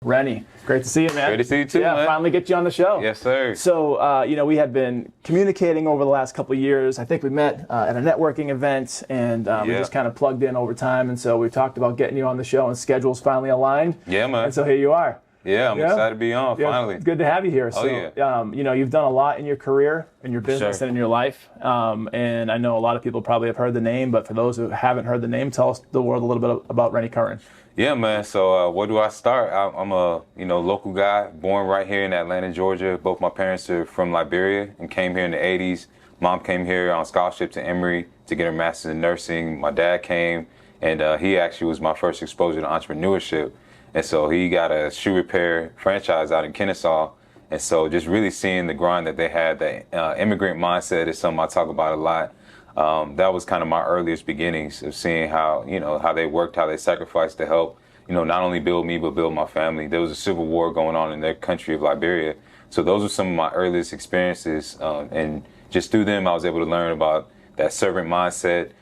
Rennie, great to see you, man. Great to see you too, man. Finally get you on the show. Yes, sir. So, we had been communicating over the last couple of years. I think we met at a networking event, and we just kind of plugged in over time. And so we talked about getting you on the show, and schedules finally aligned. Yeah, man. And so here you are. Yeah, I'm excited to be on, finally. Good to have you here. So, you've done a lot in your career, in your business, and in your life. And I know a lot of people probably have heard the name, but for those who haven't heard the name, tell us the world a little bit about Rennie Curran. Yeah, man. So where do I start? I'm a local guy, born right here in Atlanta, Georgia. Both my parents are from Liberia and came here in the 80s. Mom came here on scholarship to Emory to get her master's in nursing. My dad came, and he actually was my first exposure to entrepreneurship. And so he got a shoe repair franchise out in Kennesaw. And so just really seeing the grind that they had, the immigrant mindset is something I talk about a lot. That was kind of my earliest beginnings of seeing how, how they worked, how they sacrificed to help, not only build me, but build my family. There was a civil war going on in their country of Liberia. So those were some of my earliest experiences. And just through them, I was able to learn about that servant mindset,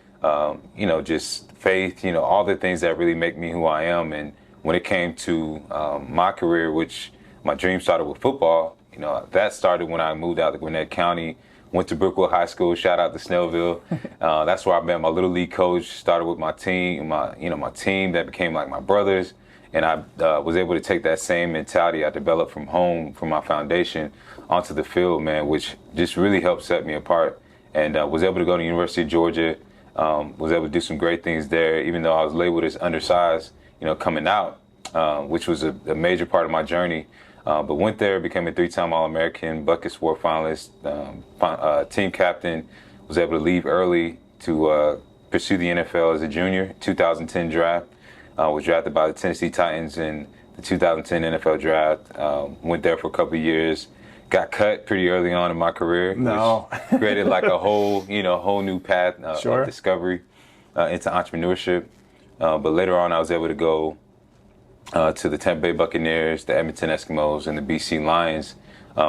just faith, all the things that really make me who I am. And when it came to my career, which my dream started with football, that started when I moved out to Gwinnett County. Went to Brookwood High School. Shout out to Snellville. That's where I met my little league coach. Started with my team, my team that became like my brothers. And I was able to take that same mentality I developed from home, from my foundation, onto the field, man, which just really helped set me apart. And was able to go to the University of Georgia. Was able to do some great things there, even though I was labeled as undersized, coming out, which was a major part of my journey. But went there, became a 3-time All-American, Bucket Sport finalist, team captain, was able to leave early to pursue the NFL as a junior. 2010 draft, was drafted by the Tennessee Titans in the 2010 NFL draft. Went there for a couple of years, got cut pretty early on in my career, which created like a whole new path of discovery into entrepreneurship. But later on, I was able to go to the Tampa Bay Buccaneers, the Edmonton Eskimos, and the BC Lions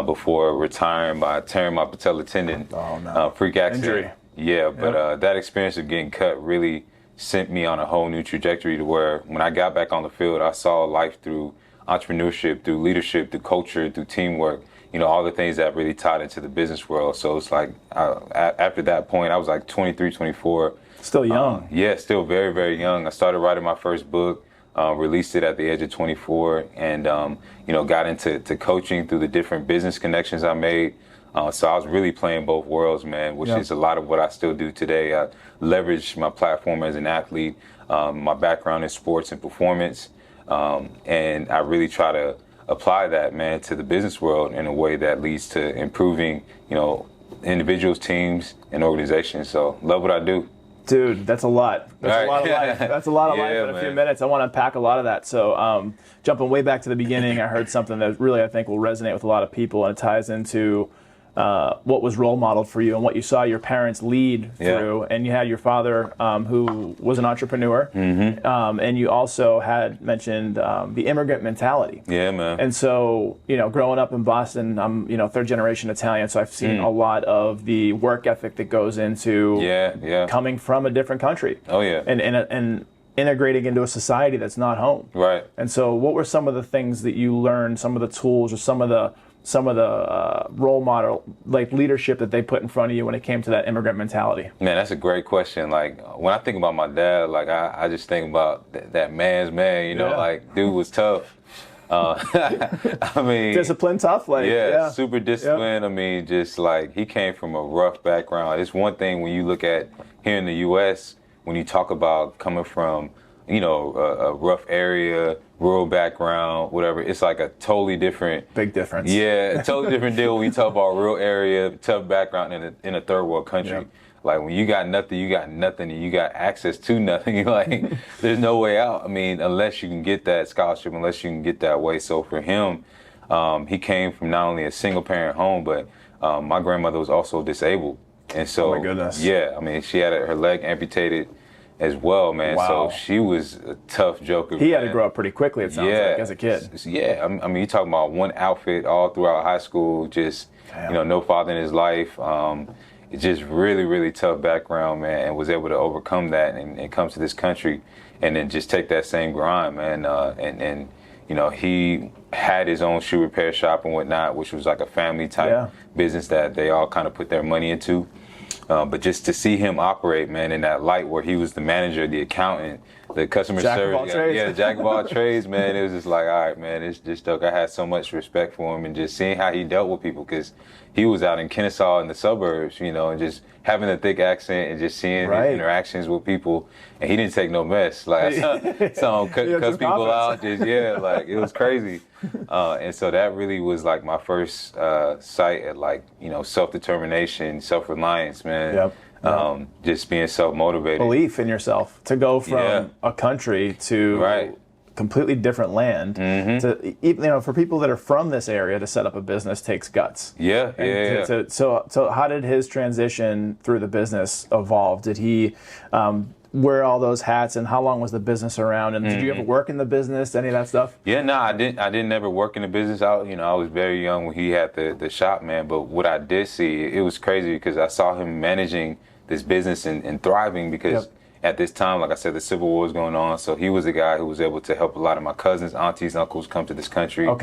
before retiring by tearing my patella tendon. Oh, no. Freak accident. Injury. Yeah, but that experience of getting cut really sent me on a whole new trajectory to where when I got back on the field, I saw life through entrepreneurship, through leadership, through culture, through teamwork, all the things that really tied into the business world. So it's like after that point, I was like 23, 24. Still young. Yeah, still very, very young. I started writing my first book. Released it at the age of 24 and, got into coaching through the different business connections I made. So I was really playing both worlds, man, which is a lot of what I still do today. I leverage my platform as an athlete, my background in sports and performance, and I really try to apply that, man, to the business world in a way that leads to improving, individuals, teams, and organizations. So love what I do. Dude, that's a lot. That's a lot of life. That's a lot of life in a few minutes. I want to unpack a lot of that. So jumping way back to the beginning, I heard something that really I think will resonate with a lot of people, and it ties into what was role modeled for you and what you saw your parents lead through. And you had your father who was an entrepreneur, and you also had mentioned the immigrant mentality. Yeah, man. And so, growing up in Boston, I'm, third generation Italian, so I've seen a lot of the work ethic that goes into coming from a different country. Oh, yeah. And integrating into a society that's not home. Right. And so what were some of the things that you learned, some of the tools or some of the role model, like leadership that they put in front of you when it came to that immigrant mentality? Man, that's a great question. Like when I think about my dad, like I just think about that man's man, like dude was tough. I mean, disciplined, tough, super disciplined. I mean, just like he came from a rough background. It's one thing when you look at here in the U.S., when you talk about coming from, a rough area, rural background, whatever, it's like a totally different... Big difference. Yeah, a totally different deal when you talk about rural area, tough background in a third world country. Yep. Like when you got nothing, and you got access to nothing, like there's no way out. I mean, unless you can get that scholarship, unless you can get that way. So for him, he came from not only a single parent home, but my grandmother was also disabled. And so, oh my goodness. Yeah, I mean, she had her leg amputated as well, man. Wow. So she was a tough joker. He had to grow up pretty quickly, it sounds like, as a kid. Yeah, I mean, you're talking about one outfit all throughout high school, just, no father in his life. It's just really, really tough background, man, and was able to overcome that and come to this country and then just take that same grind, man, and he had his own shoe repair shop and whatnot, which was like a family type business that they all kind of put their money into. But just to see him operate, man, in that light where he was the manager, the accountant, the customer service, jack of all trades, man. It was just like, all right, man, it's just dope. I had so much respect for him, and just seeing how he dealt with people, because he was out in Kennesaw in the suburbs, and just having a thick accent and just seeing his interactions with people, and he didn't take no mess. Like, so cuss people out, like, it was crazy. And so that really was like my first sight at like, self-determination, self-reliance, man. Yep. Just being self-motivated. Belief in yourself to go from a country to completely different land. To even, for people that are from this area, to set up a business takes guts. So how did his transition through the business evolve? Did he wear all those hats, and how long was the business around? And did you ever work in the business, any of that stuff? I didn't ever work in the business. I was very young when he had the shop, man. But what I did see, it was crazy, because I saw him managing this business and thriving, because at this time, like I said, the Civil War was going on. So he was the guy who was able to help a lot of my cousins, aunties, uncles come to this country,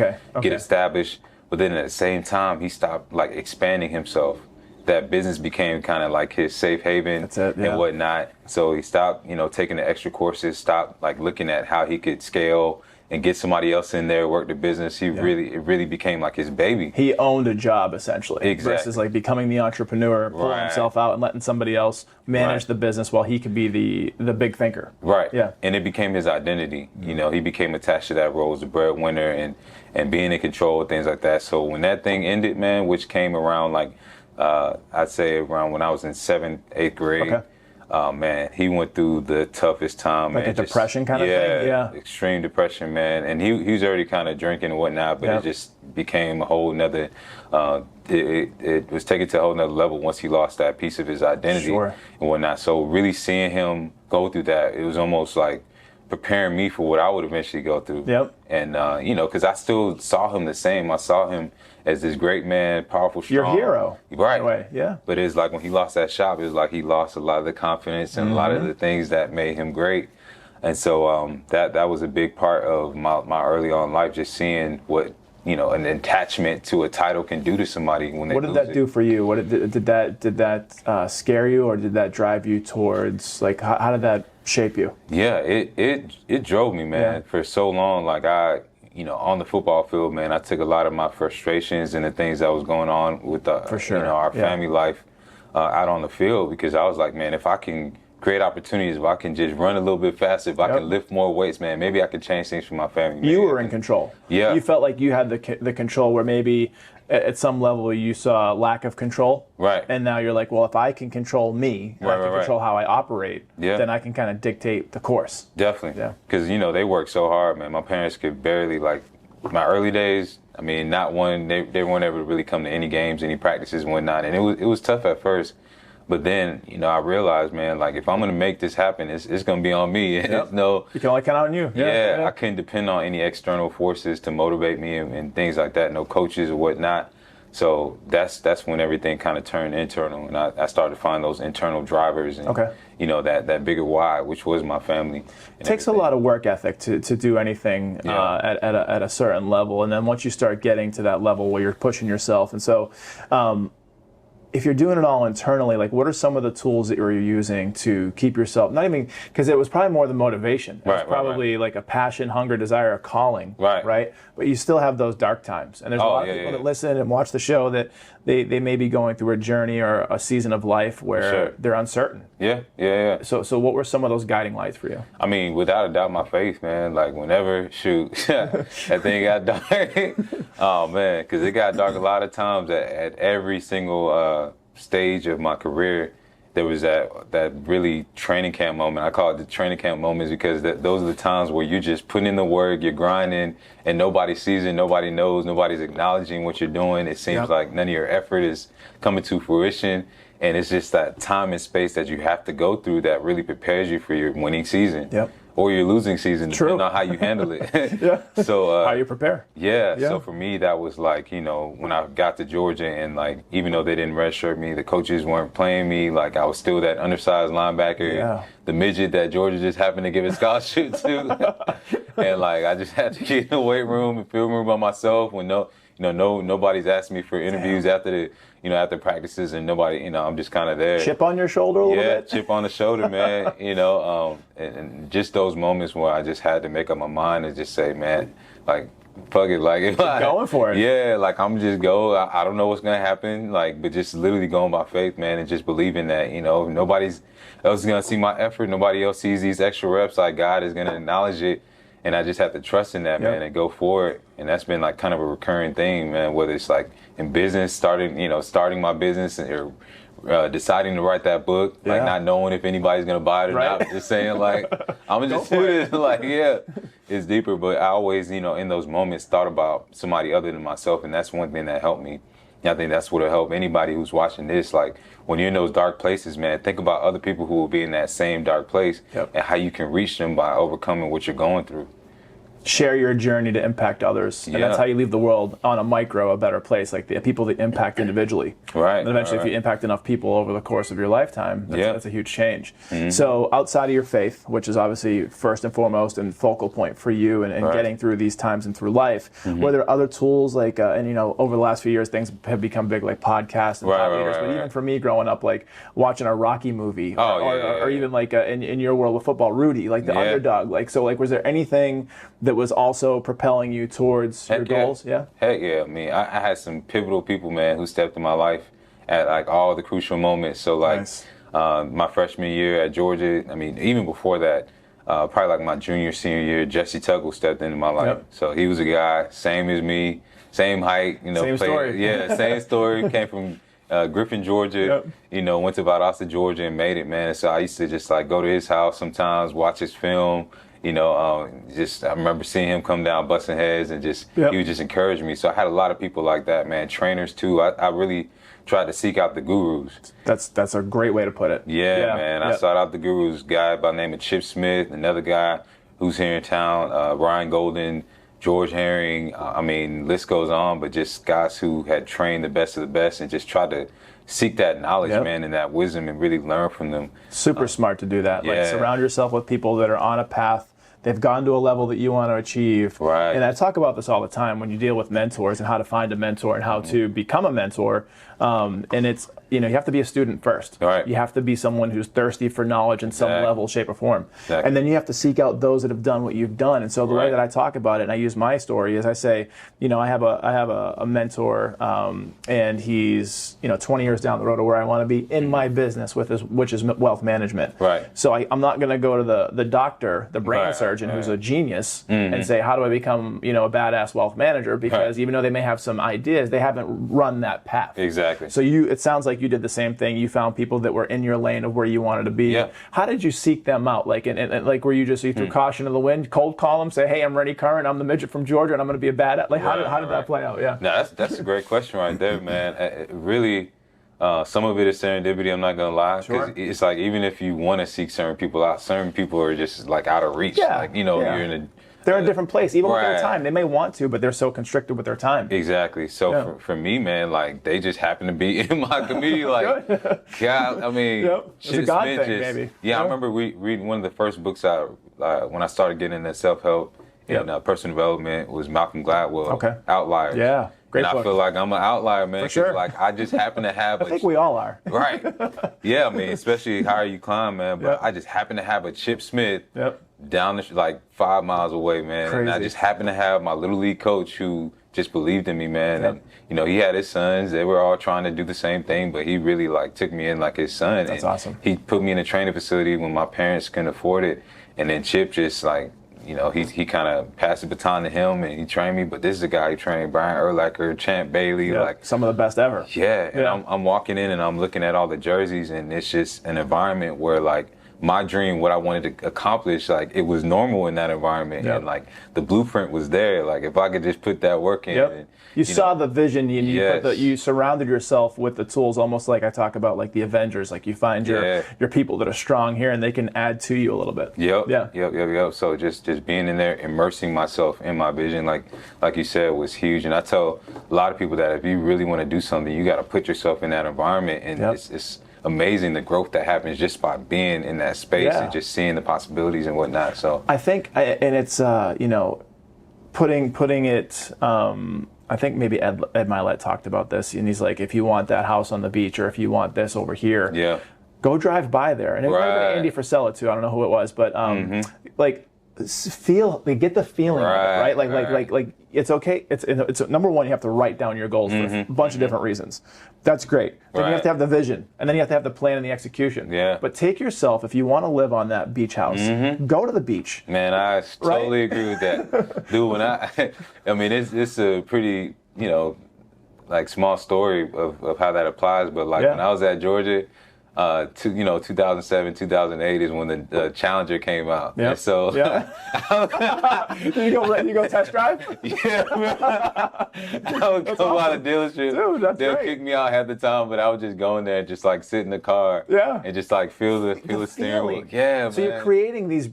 get established. But then at the same time, he stopped like expanding himself. That business became kind of like his safe haven and whatnot. So he stopped, taking the extra courses, stopped like looking at how he could scale and get somebody else in there, work the business. It really became like his baby. He owned a job, essentially. Exactly. Versus like becoming the entrepreneur, pulling himself out and letting somebody else manage the business while he could be the big thinker. Right. Yeah. And it became his identity. He became attached to that role as the breadwinner and being in control of things like that. So when that thing ended, man, which came around like, I'd say around when I was in 7th, 8th grade. Man, he went through the toughest time. Like a depression kind of thing? Yeah. Extreme depression, man. And he was already kind of drinking and whatnot, but it just became a whole nother, it was taken to a whole nother level once he lost that piece of his identity and whatnot. So really seeing him go through that, it was almost like preparing me for what I would eventually go through. And, because I still saw him the same. I saw him as this great man, powerful, strong. Your hero. Right. Way. Yeah. But it's like when he lost that shop, it was like he lost a lot of the confidence and a lot of the things that made him great. And so that was a big part of my early on life, just seeing what, an attachment to a title can do to somebody when they lose it. What did that do for you? Did that scare you, or did that drive you towards, like, how did that shape you? Yeah, it drove me, man, for so long. Like on the football field, man, I took a lot of my frustrations and the things that was going on with our family life out on the field, because I was like, man, if I can create opportunities, if I can just run a little bit faster, if I can lift more weights, man, maybe I can change things for my family. You were in control. Yeah. You felt like you had the control, where maybe at some level you saw lack of control. Right. And now you're like, well, if I can control me, I can control how I operate, then I can kind of dictate the course. Definitely. Yeah. Because, they worked so hard, man. My parents could barely, like, my early days, I mean, not one, they weren't able to really come to any games, any practices and whatnot. And it was tough at first. But then, I realized, man, like, if I'm going to make this happen, it's going to be on me. You can only count on you. Yeah, I couldn't depend on any external forces to motivate me and things like that, no coaches or whatnot. So that's when everything kind of turned internal, and I started to find those internal drivers and, that bigger why, which was my family. It takes a lot of work ethic to do anything at a certain level. And then once you start getting to that level where you're pushing yourself, and so if you're doing it all internally, like, what are some of the tools that you're using to keep yourself, not even, because it was probably more the motivation. It was probably like a passion, hunger, desire, a calling, right? But you still have those dark times. And there's a lot of people that listen and watch the show that they may be going through a journey or a season of life where they're uncertain. Yeah. So what were some of those guiding lights for you? I mean, without a doubt, my faith, man. Like, whenever, that thing got dark. Oh, man, because it got dark a lot of times at every single stage of my career. There was that really training camp moment. I call it the training camp moments, because those are the times where you're just putting in the work, you're grinding, and nobody sees it, nobody knows, nobody's acknowledging what you're doing. It seems like none of your effort is coming to fruition. And it's just that time and space that you have to go through that really prepares you for your winning season. Yep. Or your losing season, depending on how you handle it. Yeah. So how you prepare. Yeah. So for me, that was like, you know, when I got to Georgia and like, even though they didn't redshirt me, the coaches weren't playing me, like I was still that undersized linebacker, the midget that Georgia just happened to give a scholarship to. And like, I just had to get in the weight room and film room by myself when nobody's asking me for interviews after practices, and nobody, I'm just kind of there. Chip on your shoulder a little bit? Yeah, chip on the shoulder, man. And just those moments where I just had to make up my mind and just say, man, like, fuck it, like, keep going for it. Yeah, like I'm just go. I don't know what's gonna happen, like, but just literally going by faith, man, and just believing that, nobody's else is gonna see my effort. Nobody else sees these extra reps. Like God is gonna acknowledge it. And I just have to trust in that, man, and go for it. And that's been like kind of a recurring thing, man, whether it's like in business, starting my business or deciding to write that book, like not knowing if anybody's going to buy it or not. Just saying like, I'm going to just do this. Like, it's deeper. But I always, in those moments thought about somebody other than myself. And that's one thing that helped me. And I think that's what'll help anybody who's watching this. Like, when you're in those dark places, man, think about other people who will be in that same dark place and how you can reach them by overcoming what you're going through. Share your journey to impact others. And that's how you leave the world on a micro a better place, like the people that impact individually. Right. And eventually, if you impact enough people over the course of your lifetime, that's a huge change. Mm-hmm. So outside of your faith, which is obviously first and foremost and focal point for you and getting through these times and through life, were there other tools like, over the last few years, things have become big like podcasts and thought leaders. But even for me growing up, like watching a Rocky movie or even like in your world of football, Rudy, like the underdog. Like, so like, was there anything that was also propelling you towards your goals? Yeah. Heck yeah. I mean, I had some pivotal people, man, who stepped in my life at like all the crucial moments. So like my freshman year at Georgia, I mean, even before that, probably like my junior, senior year, Jesse Tuggle stepped into my life. So he was a guy, same as me, same height, same story. Yeah, same story. Came from Griffin, Georgia, went to Valdosta, Georgia and made it, man. So I used to just like go to his house sometimes, watch his film. I remember seeing him come down busting heads and just he would just encourage me. So I had a lot of people like that, man. Trainers too. I really tried to seek out the gurus. That's a great way to put it. Yeah, man. I sought out the gurus. Guy by the name of Chip Smith, another guy who's here in town, Ryan Golden, George Herring. I mean, list goes on, but just guys who had trained the best of the best and just tried to seek that knowledge, man, and that wisdom and really learn from them. Super smart to do that. Like surround yourself with people that are on a path. They've gone to a level that you want to achieve. Right. And I talk about this all the time when you deal with mentors and how to find a mentor and how to become a mentor. And it's, you have to be a student first. Right. You have to be someone who's thirsty for knowledge in some level, shape, or form. Exactly. And then you have to seek out those that have done what you've done. And so the way that I talk about it, and I use my story, is I say, I have a mentor, and he's 20 years down the road of where I want to be in my business, which is wealth management. Right. So I'm not going to go to the doctor, the brain surgeon, who's a genius, and say, how do I become a badass wealth manager? Because even though they may have some ideas, they haven't run that path. Exactly. So it sounds like you did the same thing. You found people that were in your lane of where you wanted to be. Yeah. How did you seek them out? Like, and like, were you threw caution to the wind, cold call them, say, hey, I'm Rennie Curran, I'm the midget from Georgia, and I'm going to be a badass? Like, how did that play out? Yeah. No, that's a great question right there, man. It really, some of it is serendipity. I'm not gonna lie, because it's like even if you want to seek certain people out, certain people are just like out of reach. Yeah. Like you're in a they're in a different place, even with their time. They may want to, but they're so constricted with their time. Exactly. So for me, man, like they just happen to be in my community. Like, God, I mean, it's a God thing, maybe. Yeah, I remember reading one of the first books when I started getting into self-help and personal development was Malcolm Gladwell, Outliers. Yeah. Great book. I feel like I'm an outlier, man. For sure. Like I just happen to have. I think we all are. Right. Yeah, I mean, especially higher you climb, man. But I just happen to have a Chip Smith down like 5 miles away, man. Crazy. And I just happen to have my little league coach who just believed in me, man. And he had his sons. They were all trying to do the same thing, but he really like took me in like his son. That's awesome. He put me in a training facility when my parents couldn't afford it, and then Chip just like. He kind of passed the baton to him and he trained me, but this is a guy who trained Brian Urlacher, Champ Bailey, like some of the best ever. Yeah, and I'm walking in and I'm looking at all the jerseys and it's just an environment where like my dream, what I wanted to accomplish, like it was normal in that environment, and like the blueprint was there. Like if I could just put that work in, and, you saw the vision, yes. you surrounded yourself with the tools, almost like I talk about like the Avengers. Like you find your people that are strong here, and they can add to you a little bit. Yep. So just being in there, immersing myself in my vision, like you said, was huge. And I tell a lot of people that if you really want to do something, you got to put yourself in that environment, and it's amazing the growth that happens just by being in that space and just seeing the possibilities and whatnot. So I think, and it's putting it. I think maybe Ed Milet talked about this, and he's like, if you want that house on the beach, or if you want this over here, go drive by there. And it might have been Andy Frisella too. I don't know who it was, but like get the feeling of it, right? Like it's okay. It's number one, you have to write down your goals for a bunch of different reasons. That's great. Then you have to have the vision, and then you have to have the plan and the execution. But take yourself, if you want to live on that beach house, go to the beach. Man, I totally agree with that. Dude, I mean, it's a pretty, like small story of how that applies, but like when I was at Georgia, 2007, 2008 is when the Challenger came out. And so, Did you go test drive? I would come out of the dealership. Dude, that's They'll great. kick me out half the time, but I would just go in there and just like sit in the car and just like feel the steering wheel. So you're creating these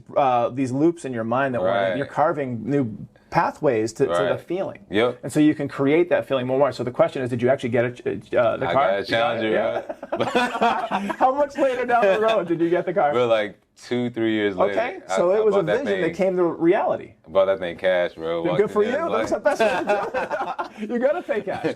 loops in your mind that you're carving new pathways to the feeling. And so you can create that feeling more. So the question is, did you actually get the car? I got a Challenger. How much later down the road did you get the car? We're like 2-3 years later. Okay, so it was a vision that came to reality. I bought that thing cash, bro. Good for you. That's the best way to do it. You gotta pay cash.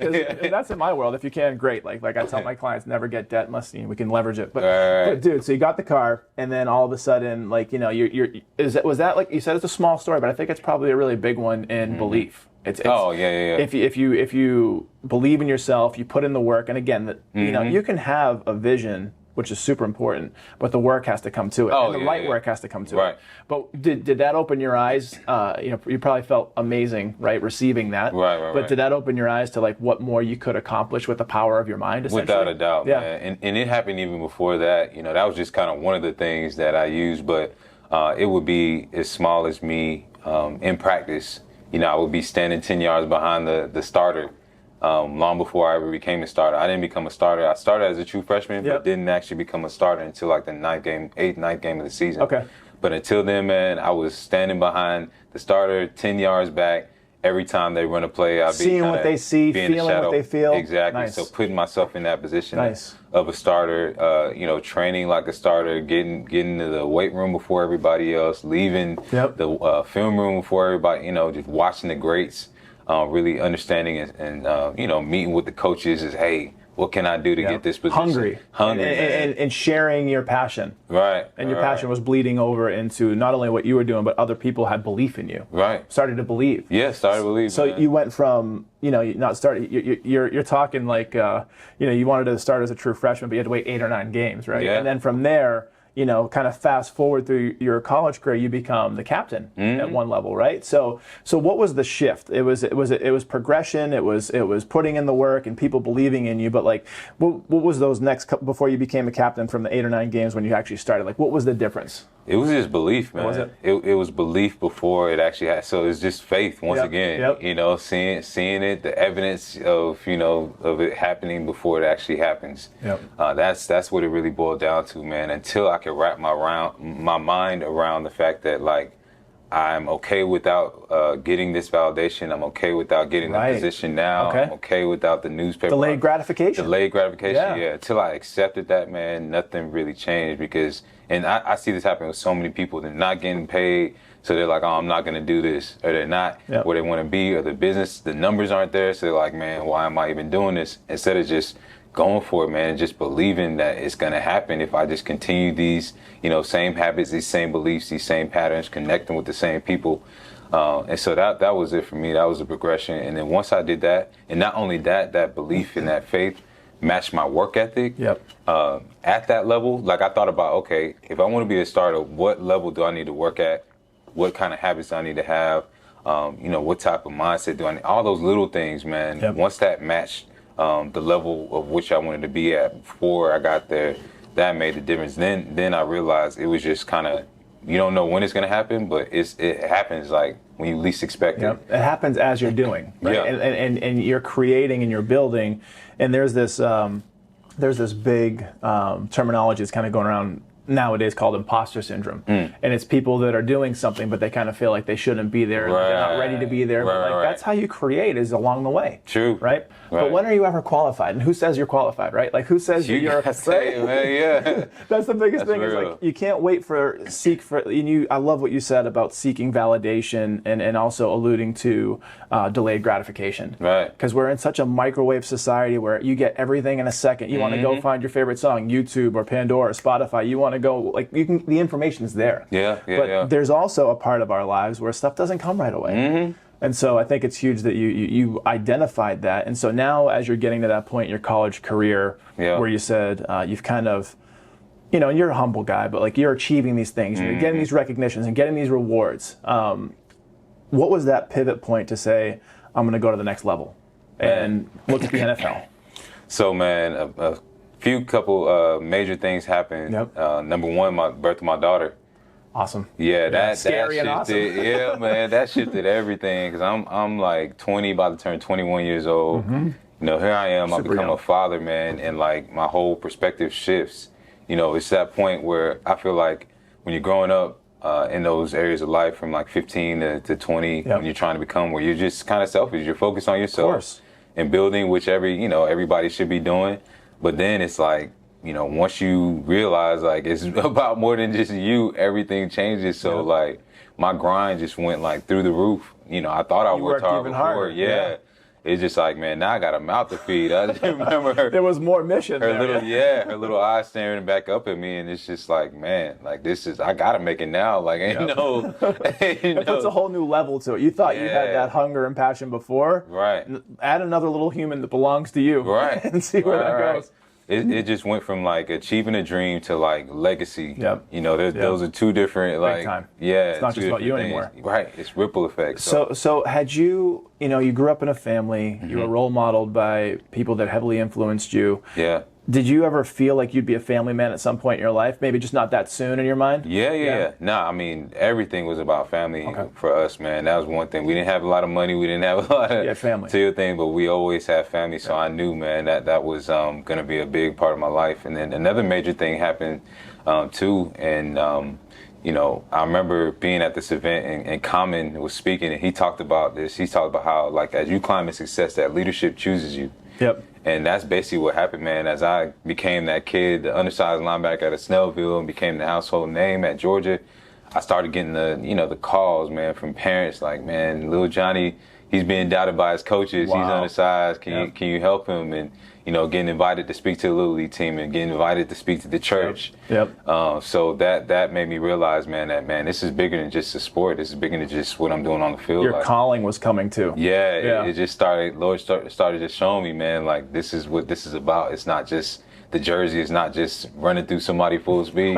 That's in my world. If you can, great. Like I tell my clients, never get debt unless we can leverage it. But dude, so you got the car, and then all of a sudden, like was that like you said? It's a small story, but I think it's probably a really big one in belief. It's If you believe in yourself, you put in the work, and again, you can have a vision, which is super important, but the work has to come to it, and the right work has to come to it. But did that open your eyes? You probably felt amazing, right, receiving that. But did that open your eyes to like what more you could accomplish with the power of your mind? Without a doubt, man. And it happened even before that. That was just kind of one of the things that I used, but it would be as small as me in practice. I would be standing 10 yards behind the starter. Long before I ever became a starter. I didn't become a starter. I started as a true freshman, but didn't actually become a starter until like the 9th game of the season. But until then, man, I was standing behind the starter 10 yards back. Every time they run a play, I'd be seeing what they see, feeling what they feel. Exactly. So putting myself in that position of a starter, training like a starter, getting to the weight room before everybody else, leaving the film room before everybody, just watching the greats. Really understanding and meeting with the coaches is, hey, what can I do to get this position? Hungry, and sharing your passion. And your passion was bleeding over into not only what you were doing, but other people had belief in you. Started to believe. Started to believe. So you went from not starting. You're talking like you wanted to start as a true freshman, but you had to wait 8 or 9 games, right? And then from there, kind of fast forward through your college career, you become the captain at one level, right? So what was the shift? It was progression. It was putting in the work and people believing in you. But like, what was those before you became a captain from the 8 or 9 games when you actually started? Like, what was the difference? It was just belief, man. Was it? It was belief before it actually had. So it's just faith once again. Seeing it, the evidence of of it happening before it actually happens. That's what it really boiled down to, man. Until I could wrap my mind around the fact that like I'm okay without getting this validation. I'm okay without getting the position now. I'm okay without the newspaper. Delayed gratification. Until I accepted that, man, nothing really changed because. And I see this happen with so many people. They're not getting paid, so they're like, oh, I'm not going to do this. Or they're not where they want to be, or the numbers aren't there, so they're like, man, why am I even doing this? Instead of just going for it, man, and just believing that it's going to happen if I just continue these, same habits, these same beliefs, these same patterns, connecting with the same people. And so that was it for me. That was the progression. And then once I did that, and not only that belief and that faith, match my work ethic at that level. Like I thought about, okay, if I want to be a starter, what level do I need to work at? What kind of habits do I need to have? What type of mindset do I need? All those little things, man. Once that matched the level of which I wanted to be at before I got there, that made the difference. Then I realized it was just kind of, you don't know when it's going to happen, but it happens like when you least expect it. Yep. It happens as you're doing, right? Yeah. And you're creating and you're building, and there's this big terminology that's kind of going around nowadays called imposter syndrome. And it's people that are doing something, but they kind of feel like they shouldn't be there, and they're not ready to be there. But that's how you create, is along the way. True. Right? But when are you ever qualified? And who says you're qualified, right? Like, who says you're right? Man, yeah. That's the biggest thing. real. Is like, you can't wait I love what you said about seeking validation and also alluding to delayed gratification. Right. Because we're in such a microwave society where you get everything in a second. You want to go find your favorite song, YouTube or Pandora or Spotify. You want to go, like, the information is there. But there's also a part of our lives where stuff doesn't come right away. And so I think it's huge that you identified that. And so now, as you're getting to that point in your college career where you said you've kind of, and you're a humble guy, but like, you're achieving these things, you're getting these recognitions and getting these rewards. What was that pivot point to say, I'm going to go to the next level and look at the NFL? So, man, a couple major things happened. Number one, my birth of my daughter. Awesome. Yeah, that scary shifted. And awesome. Yeah, man, that shifted everything, because I'm like 20, about to turn 21 years old. Here I am. I become a father, man, and like my whole perspective shifts. It's that point where I feel like when you're growing up in those areas of life, from like 15 to 20, when you're trying to become, where you're just kind of selfish. You're focused on yourself and building, which everybody should be doing. But then it's like, once you realize like it's about more than just you, everything changes. So like my grind just went like through the roof. I thought I worked hard before. Harder. Yeah. It's just like, man, now I got a mouth to feed. I just remember her. There was more mission her there. Her little eyes staring back up at me, and it's just like, man, like I gotta make it now. Like It puts a whole new level to it. You thought you had that hunger and passion before. Right. Add another little human that belongs to you. Right. And see where that goes. It just went from like achieving a dream to like legacy. Those are two different, like, big time. Yeah, it's not just about you anymore. Right, it's ripple effects. So had you, you grew up in a family, you were role modeled by people that heavily influenced you. Yeah. Did you ever feel like you'd be a family man at some point in your life? Maybe just not that soon in your mind? Yeah. Nah, I mean, everything was about family for us, man. That was one thing. We didn't have a lot of money. We didn't have a lot of family thing, but we always had family. So I knew, man, that was going to be a big part of my life. And then another major thing happened too. And, I remember being at this event and Common was speaking, and he talked about this. He talked about how, like, as you climb in success, that leadership chooses you. Yep. And that's basically what happened, man. As I became that kid, the undersized linebacker at Snellville, and became the household name at Georgia, I started getting the calls, man, from parents like, man, little Johnny, he's being doubted by his coaches. Wow. He's undersized. Can you help him? And getting invited to speak to the Little League team and getting invited to speak to the church. So that made me realize, man, this is bigger than just a sport. This is bigger than just what I'm doing on the field. Your calling was coming too. Yeah. It just started. Lord started just showing me, man, like, this is what this is about. It's not just the jersey. It's not just running through somebody full speed.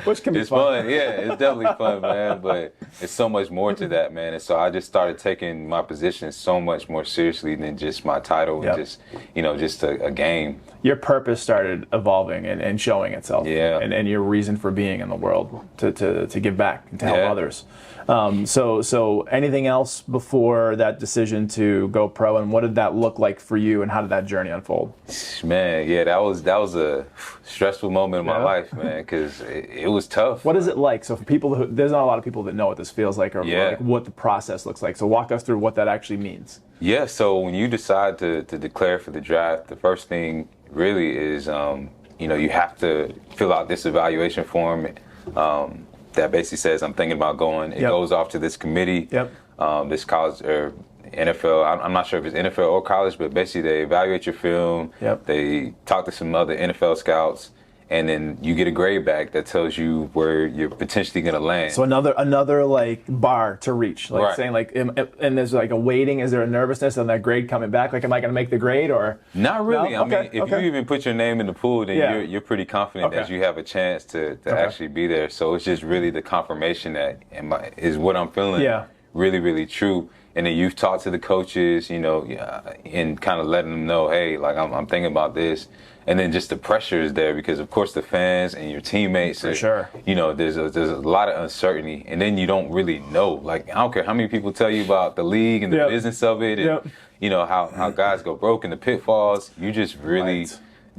Which can be fun. Yeah, it's definitely fun, man. But it's so much more to that, man. And so I just started taking my position so much more seriously than just my title and just a game. Your purpose started evolving and showing itself. Yeah. And your reason for being in the world to give back and to help others. So anything else before that decision to go pro, and what did that look like for you, and how did that journey unfold? Man, that was a stressful moment in my life, man, because it was tough. What is it like? So for people there's not a lot of people that know what this feels like, or like what the process looks like. So walk us through what that actually means. Yeah. So when you decide to declare for the draft, the first thing really is, you have to fill out this evaluation form. That basically says, I'm thinking about going. It goes off to this committee, this college or NFL. I'm not sure if it's NFL or college, but basically they evaluate your film. They talk to some other NFL scouts, and then you get a grade back that tells you where you're potentially going to land. So another like bar to reach, like saying like, and there's like a waiting. Is there a nervousness on that grade coming back? Like, am I going to make the grade or? Not really. No? I mean, if you even put your name in the pool, then you're pretty confident that you have a chance to actually be there. So it's just really the confirmation that is what I'm feeling really, really true. and then you've talked to the coaches, and kind of letting them know, hey, like I'm thinking about this. And then just the pressure is there because, of course, the fans and your teammates. For sure. There's a lot of uncertainty, and then you don't really know. Like, I don't care how many people tell you about the league and the business of it, and how guys go broke and the pitfalls. You just really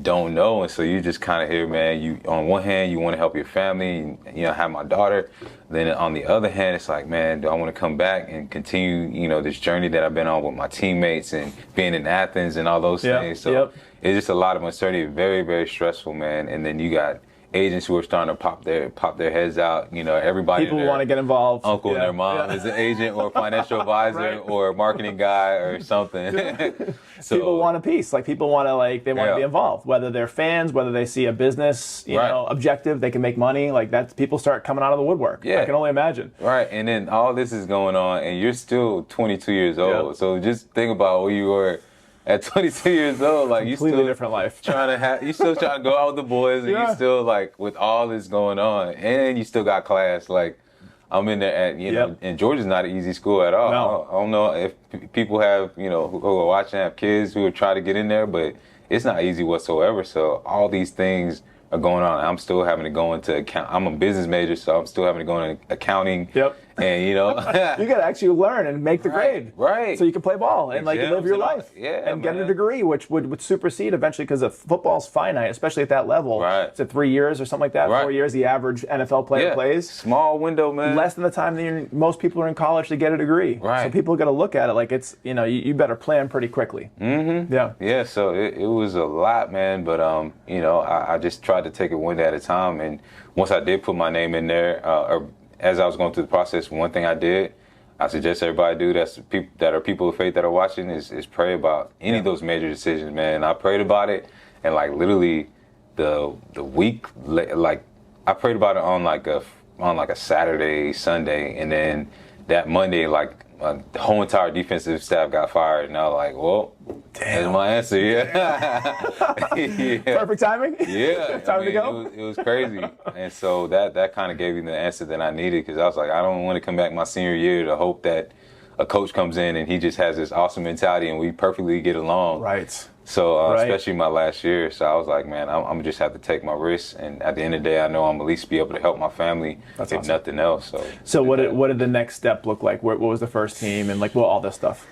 don't know, and so you just kind of hear, man. You on one hand, you want to help your family, and, have my daughter. Then on the other hand, it's like, man, do I want to come back and continue, this journey that I've been on with my teammates and being in Athens and all those things. So. It's just a lot of uncertainty, very, very stressful, man. And then you got agents who are starting to pop their heads out. Everybody. People want to get involved. Uncle and their mom is an agent or a financial advisor or a marketing guy or something. So, people want a piece. Like, people want to they want to be involved. Whether they're fans, whether they see a business, objective, they can make money. Like, that's, people start coming out of the woodwork. I can only imagine. Right. And then all this is going on, and you're still 22 years old. So just think about where you were. At 22 years old, like, you still different life. You still trying to go out with the boys, and you still, like, with all this going on, and you still got class. Like, I'm in there at, and Georgia's not an easy school at all. No. I don't know if people have, who are watching, have kids who would try to get in there, but it's not easy whatsoever. So all these things are going on. I'm still having to go into account. I'm a business major, so I'm still having to go into accounting. And you got to actually learn and make the grade, right? So you can play ball and live your life, and get a degree, which would supersede eventually, because football's finite, especially at that level. It's at 3 years or something like that. 4 years, the average NFL player plays. Small window, man. Less than the time that most people are in college to get a degree. So people got to look at it like it's you better plan pretty quickly. Yeah. So it was a lot, man. But I just tried to take it one day at a time, and once I did put my name in there, as I was going through the process, one thing I suggest everybody do, that are people of faith that are watching, is pray about any of those major decisions, man. I prayed about it, and like literally the week, like I prayed about it on like a Saturday, Sunday, and then that Monday, like the whole entire defensive staff got fired, and I was like, well, that's my answer. Perfect timing. Time to go. It was crazy, and so that kind of gave me the answer that I needed, because I was like, I don't want to come back my senior year to hope that a coach comes in and he just has this awesome mentality and we perfectly get along. So especially my last year, so I was like, man, I'm gonna just have to take my risks, and at the end of the day, I know I'm at least be able to help my family, if nothing else. So what did the next step look like? What was the first team, and like all this stuff?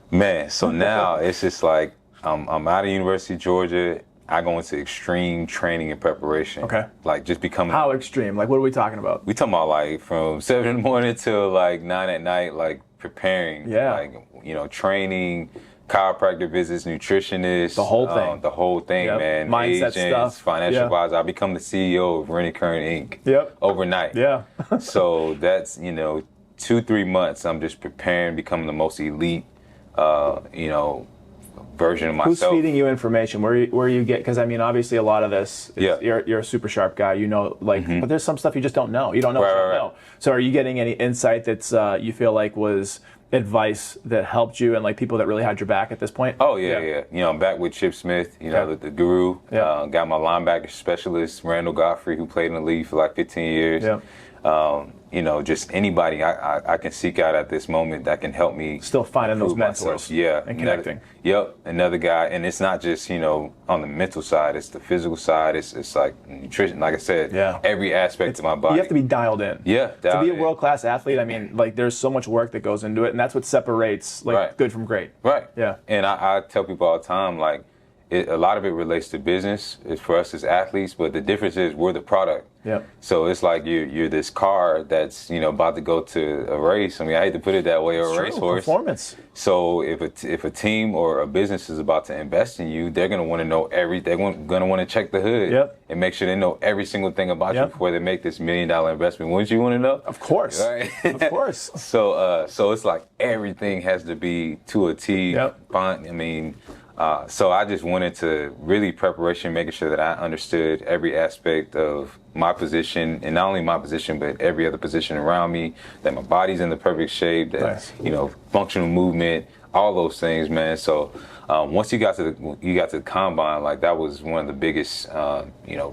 Man, so now it's just like I'm out of University of Georgia. I go into extreme training and preparation. Like just becoming. How extreme? Like, what are we talking about? We talking about like from 7 in the morning till like 9 at night, like preparing. Like, training, chiropractor visits, nutritionists. The whole thing. The whole thing, man. Mindset agents, stuff. Financial advisor. I become the CEO of Rennie Curran, Inc. Overnight. So that's, 2-3 months. I'm just preparing, becoming the most elite, version of myself. Who's feeding you information? Where you get? Because I mean, obviously, a lot of this. You're a super sharp guy. But there's some stuff you just don't know. You don't know what you don't know. So are you getting any insight that's you feel like was advice that helped you, and like people that really had your back at this point? Oh yeah. I'm back with Chip Smith, the guru. Got my linebacker specialist, Randall Godfrey, who played in the league for like 15 years. Just anybody I can seek out at this moment that can help me. Still finding those mentors. And connecting. Another guy, and it's not just, on the mental side, it's the physical side, it's like nutrition, like I said, every aspect of my body. You have to be dialed in. To be a world-class athlete, I mean, like there's so much work that goes into it, and that's what separates good from great. And I tell people all the time, like, a lot of it relates to business. It's for us as athletes, but the difference is we're the product. So it's like you're this car that's about to go to a race. I mean, I hate to put it that way, or a racehorse. Performance. So if a team or a business is about to invest in you, they're going to want to know everything. They're going to want to check the hood and make sure they know every single thing about you before they make this $1 million investment. Wouldn't you want to know? Of course. Of course. So it's like everything has to be to a T. I mean. So I just went into really preparation, making sure that I understood every aspect of my position, and not only my position, but every other position around me, that my body's in the perfect shape, that, functional movement, all those things, man. So once you got to the combine, like that was one of the biggest,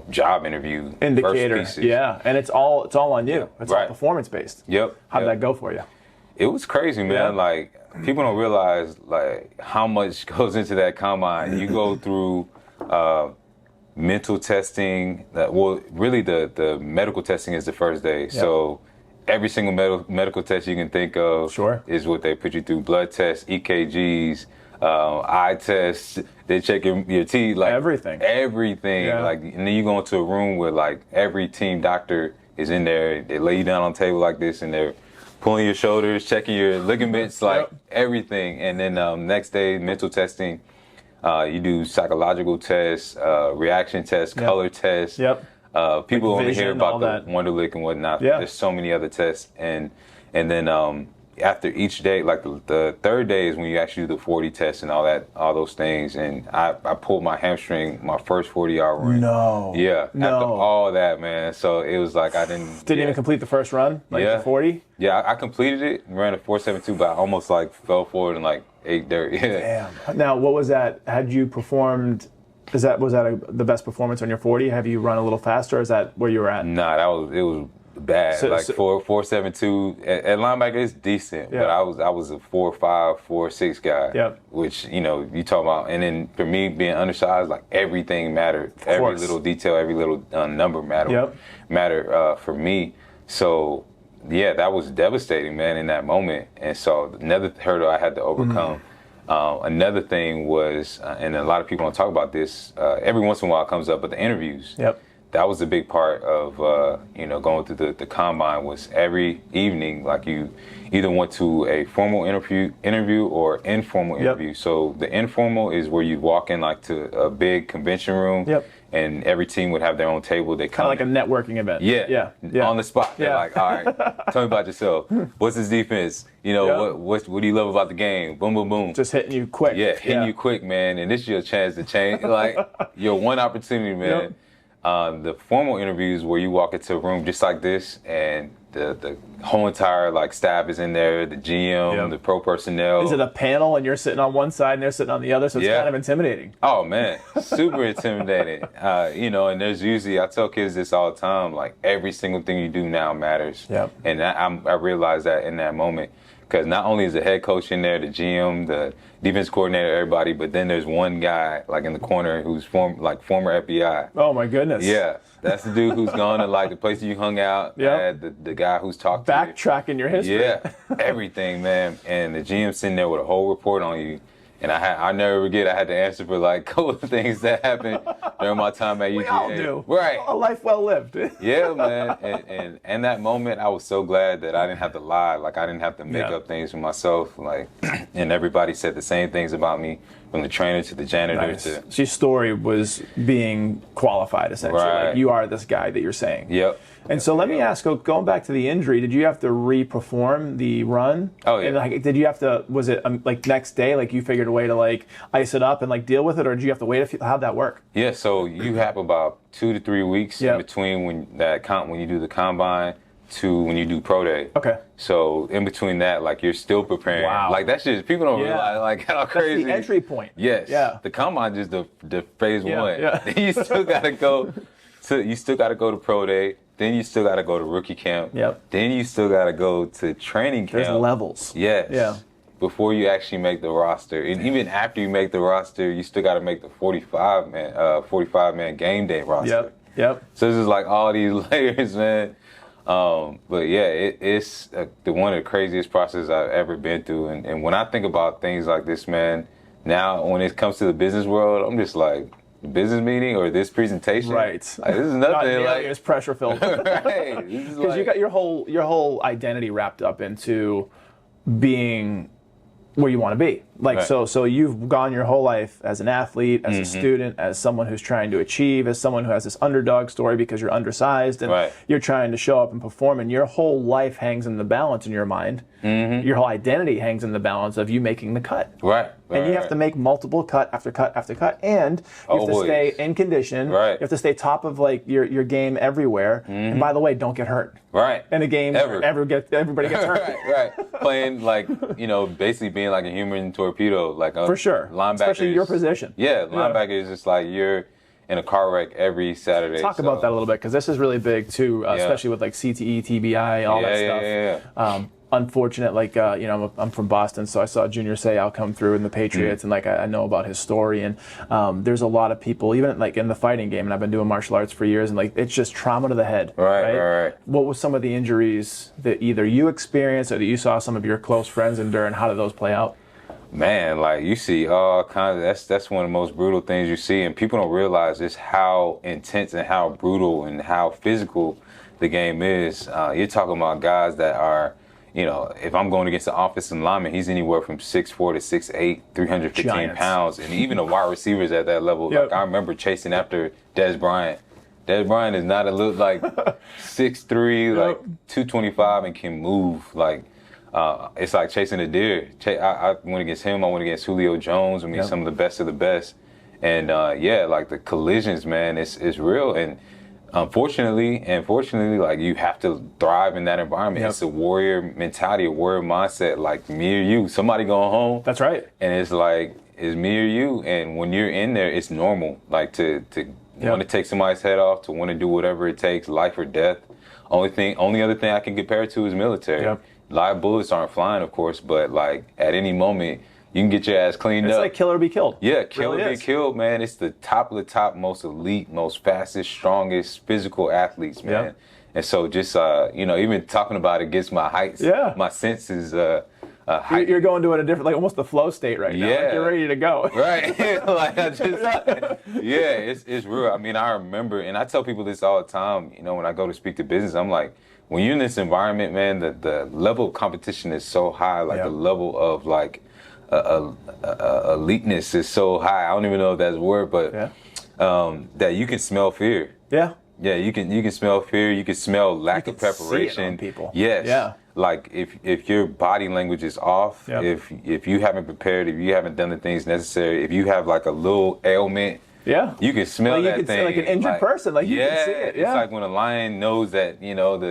job interview indicator. First pieces. And it's all on you. It's all performance based. How did that go for you? It was crazy, man. Like, people don't realize like how much goes into that combine. You go through mental testing. Well, really the medical testing is the first day. Yep. So every single medical test you can think of is what they put you through. Blood tests, EKGs, eye tests. They check your teeth, like everything. Yeah. Like, and then you go into a room where like every team doctor is in there. They lay you down on a table like this, and they're pulling your shoulders, checking your ligaments, like everything. And then next day, mental testing. You do psychological tests, reaction tests, color tests. People like only hear about the that. Wonderlic and whatnot. There's so many other tests. And then after each day, like the third day is when you actually do the 40 tests and all those things. And I pulled my hamstring my first 40-hour run. After all that, man. So it was like I didn't even complete the first run, like the 40. I completed it, ran a 4.72, but I almost like fell forward and like ate dirt. Damn. Now, what was that? Had you performed? Was that the best performance on your 40? Have you run a little faster? Or is that where you were at? Nah, it was bad. 4.72 at linebacker is decent, but I was a 4.5, 4.6 guy. Which you talk about, and then for me being undersized, like everything mattered. Every little detail, every little number mattered for me. So that was devastating, man, in that moment. And so another hurdle I had to overcome. Another thing was, and a lot of people don't talk about this, every once in a while it comes up, but the interviews. That was a big part of, going through the combine was every evening, like you either went to a formal interview or informal interview. So the informal is where you walk in like to a big convention room and every team would have their own table. They kind of like a networking event. On the spot. They're like, all right, tell me about yourself. What's this defense? What do you love about the game? Boom, boom, boom. Just hitting you quick. Hitting you quick, man. And this is your chance to change. Like your one opportunity, man. The formal interviews where you walk into a room just like this and the whole entire like staff is in there, the GM, the pro personnel. Is it a panel and you're sitting on one side and they're sitting on the other? So it's kind of intimidating. Oh man, super intimidating. And there's usually, I tell kids this all the time, like every single thing you do now matters. And I realized that in that moment. Because not only is the head coach in there, the GM, the defense coordinator, everybody, but then there's one guy like in the corner who's former FBI. Oh my goodness. Yeah, that's the dude who's gone to like the place you hung out. The guy who's talked to you. Backtracking your history. Yeah, everything, man. And the GM sitting there with a whole report on you. And I never forget, I had to answer for like a couple of things that happened during my time at UGA. We all do. Right. A life well lived. Yeah, man. And in that moment, I was so glad that I didn't have to lie. Like, I didn't have to make up things for myself. Like, and everybody said the same things about me, from the trainer to the janitor to... So your story was being qualified, essentially. Right. Like, you are this guy that you're saying. Yep. And so let me ask, going back to the injury, did you have to re-perform the run? Oh, yeah. And like, did you have to, was it like next day, like you figured a way to like ice it up and like deal with it, or did you have to wait how'd that work? Yeah, so you have about 2 to 3 weeks in between when you do the combine to when you do pro day. Okay. So in between that, like you're still preparing. Wow. Like that's just, people don't realize like how crazy. That's the entry point. Yes. Yeah. The combine is the phase one. Yeah. Then you still gotta go to pro day. Then you still got to go to rookie camp. Then you still got to go to training camp. There's levels. Yes. Yeah. Before you actually make the roster. And even after you make the roster, you still got to make the 45-man game day roster. Yep. So this is like all these layers, man. But yeah, it's one of the craziest processes I've ever been through. And when I think about things like this, man, now when it comes to the business world, I'm just like, business meeting or this presentation, right? Like, this is nothing. It's pressure filled, right? Because you got your whole identity wrapped up into being where you want to be. Like, so you've gone your whole life as an athlete, as a student, as someone who's trying to achieve, as someone who has this underdog story because you're undersized and you're trying to show up and perform, and your whole life hangs in the balance in your mind. Your whole identity hangs in the balance of you making the cut. And you have to make multiple cut after cut after cut, and you have to stay in condition. You have to stay top of like your game everywhere. And by the way, don't get hurt. In a game, everybody gets hurt. Playing like, basically being like a human torpedo, like for sure, especially your position. Linebacker is just like you're in a car wreck every Saturday. Talk about that a little bit, because this is really big too, especially with like CTE, TBI, all that stuff. unfortunate, like, I'm from Boston, so I saw Junior Seau come through in the Patriots, and like I know about his story, and there's a lot of people, even like in the fighting game, and I've been doing martial arts for years, and like it's just trauma to the head. Right. What was some of the injuries that either you experienced or that you saw some of your close friends endure, and how did those play out? Man, like you see all kinds of, that's one of the most brutal things you see, and people don't realize just how intense and how brutal and how physical the game is. You're talking about guys that are, if I'm going against an offensive lineman, he's anywhere from 6'4" to 6'8", 315 Giants. pounds. And even the wide receivers at that level. Yep. Like I remember chasing after Dez Bryant. Dez Bryant is not a little like 6'3", like 225 and can move. Like it's like chasing a deer. I went against him. I went against Julio Jones. I mean, some of the best of the best. And like the collisions, man, it's real. And unfortunately, like you have to thrive in that environment. It's a warrior mentality, a warrior mindset. Like me or you, somebody going home. That's right. And it's like, it's me or you. And when you're in there, it's normal. Like to want to take somebody's head off, to want to do whatever it takes, life or death. Only other thing I can compare it to is military. Yep. Live bullets aren't flying, of course, but like at any moment, you can get your ass cleaned up. It's like kill or be killed. Yeah, kill really or be is. killed, man. It's the top of the top, most elite, most fastest, strongest physical athletes, man. Yep. And so just, even talking about it gets my heights, my senses heightened. You're going to it a different, like almost the flow state right now. Yeah. Like you're ready to go. Right. Like I just, it's real. I mean, I remember, and I tell people this all the time, when I go to speak to business, I'm like, when you're in this environment, man, the level of competition is so high, like the level of like eliteness is so high. I don't even know if that's a word, but that you can smell fear. Yeah. Yeah, you can smell fear. You can smell lack of preparation. See it on people. Yes. Yeah. Like if your body language is off, if you haven't prepared, if you haven't done the things necessary, if you have like a little ailment. Yeah, you can smell that can thing. See, like an injured person, like you can see it. Yeah, it's like when a lion knows that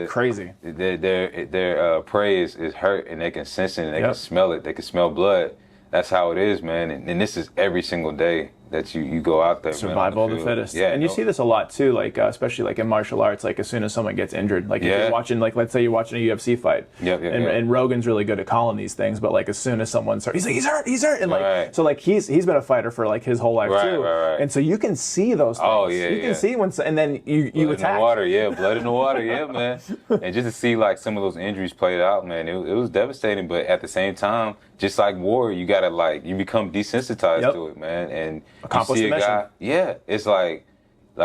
crazy their prey is hurt, and they can sense it, and they can smell it. They can smell blood. That's how it is, man. And this is every single day that you go out there. Survival of the fittest. Yeah, and you see this a lot too, like especially like in martial arts, like as soon as someone gets injured, like if you're watching, like let's say you're watching a UFC fight, and Rogan's really good at calling these things, but like as soon as someone's hurt, he's like he's hurt, and like so like he's been a fighter for like his whole life too, and so you can see those things. Oh yeah, you can see when, and then you blood attack. In the water, blood in the water, man. And just to see like some of those injuries played out, man, it was devastating. But at the same time, just like war, you gotta you become desensitized to it, man, and accomplish you see the mission. It's like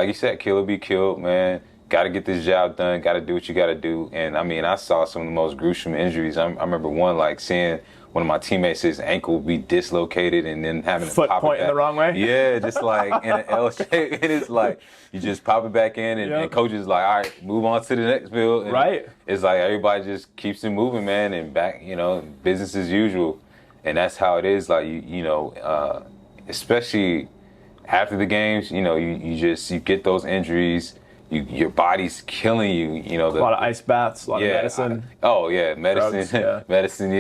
you said, kill or be killed, man. Got to get this job done. Got to do what you got to do. And I mean, I saw some of the most gruesome injuries. I remember one, like seeing one of my teammates, his ankle be dislocated and then having to foot pop pointing it back. the wrong way. Yeah, just like in an L shape. And it's like you just pop it back in, and coach is like, all right, move on to the next field. And it's like everybody just keeps it moving, man, and back, business as usual. And that's how it is. Like especially after the games, you get those injuries. Your body's killing you. A lot of ice baths, a lot of medicine. Medicine, drugs, medicine,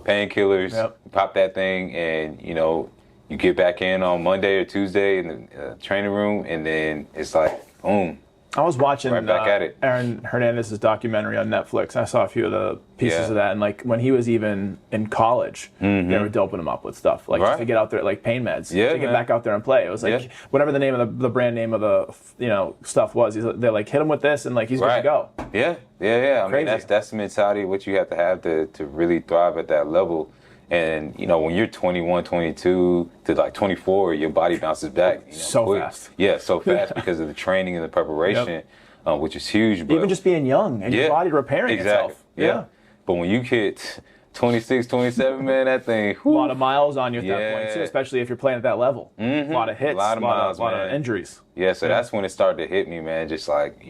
painkillers. You pop that thing, and you get back in on Monday or Tuesday in the training room, and then it's like, boom. I was watching right back at it. Aaron Hernandez's documentary on Netflix. I saw a few of the pieces of that, and like when he was even in college, they were doping him up with stuff like just to get out there, like pain meds, to get back out there and play. It was like whatever the name of the brand name of the stuff was. They're like, hit him with this, and like he's good to go. Yeah. I mean, that's the mentality of what you have to really thrive at that level. And, when you're 21, 22 to like 24, your body bounces back. So quick. fast. Yeah, so fast because of the training and the preparation, which is huge. But even just being young and your body repairing itself. Yeah. But when you hit 26, 27, man, that thing. A lot of miles on you at that point, too, especially if you're playing at that level. A lot of hits, a lot of miles, a lot of injuries. Yeah, so that's when it started to hit me, man, just like,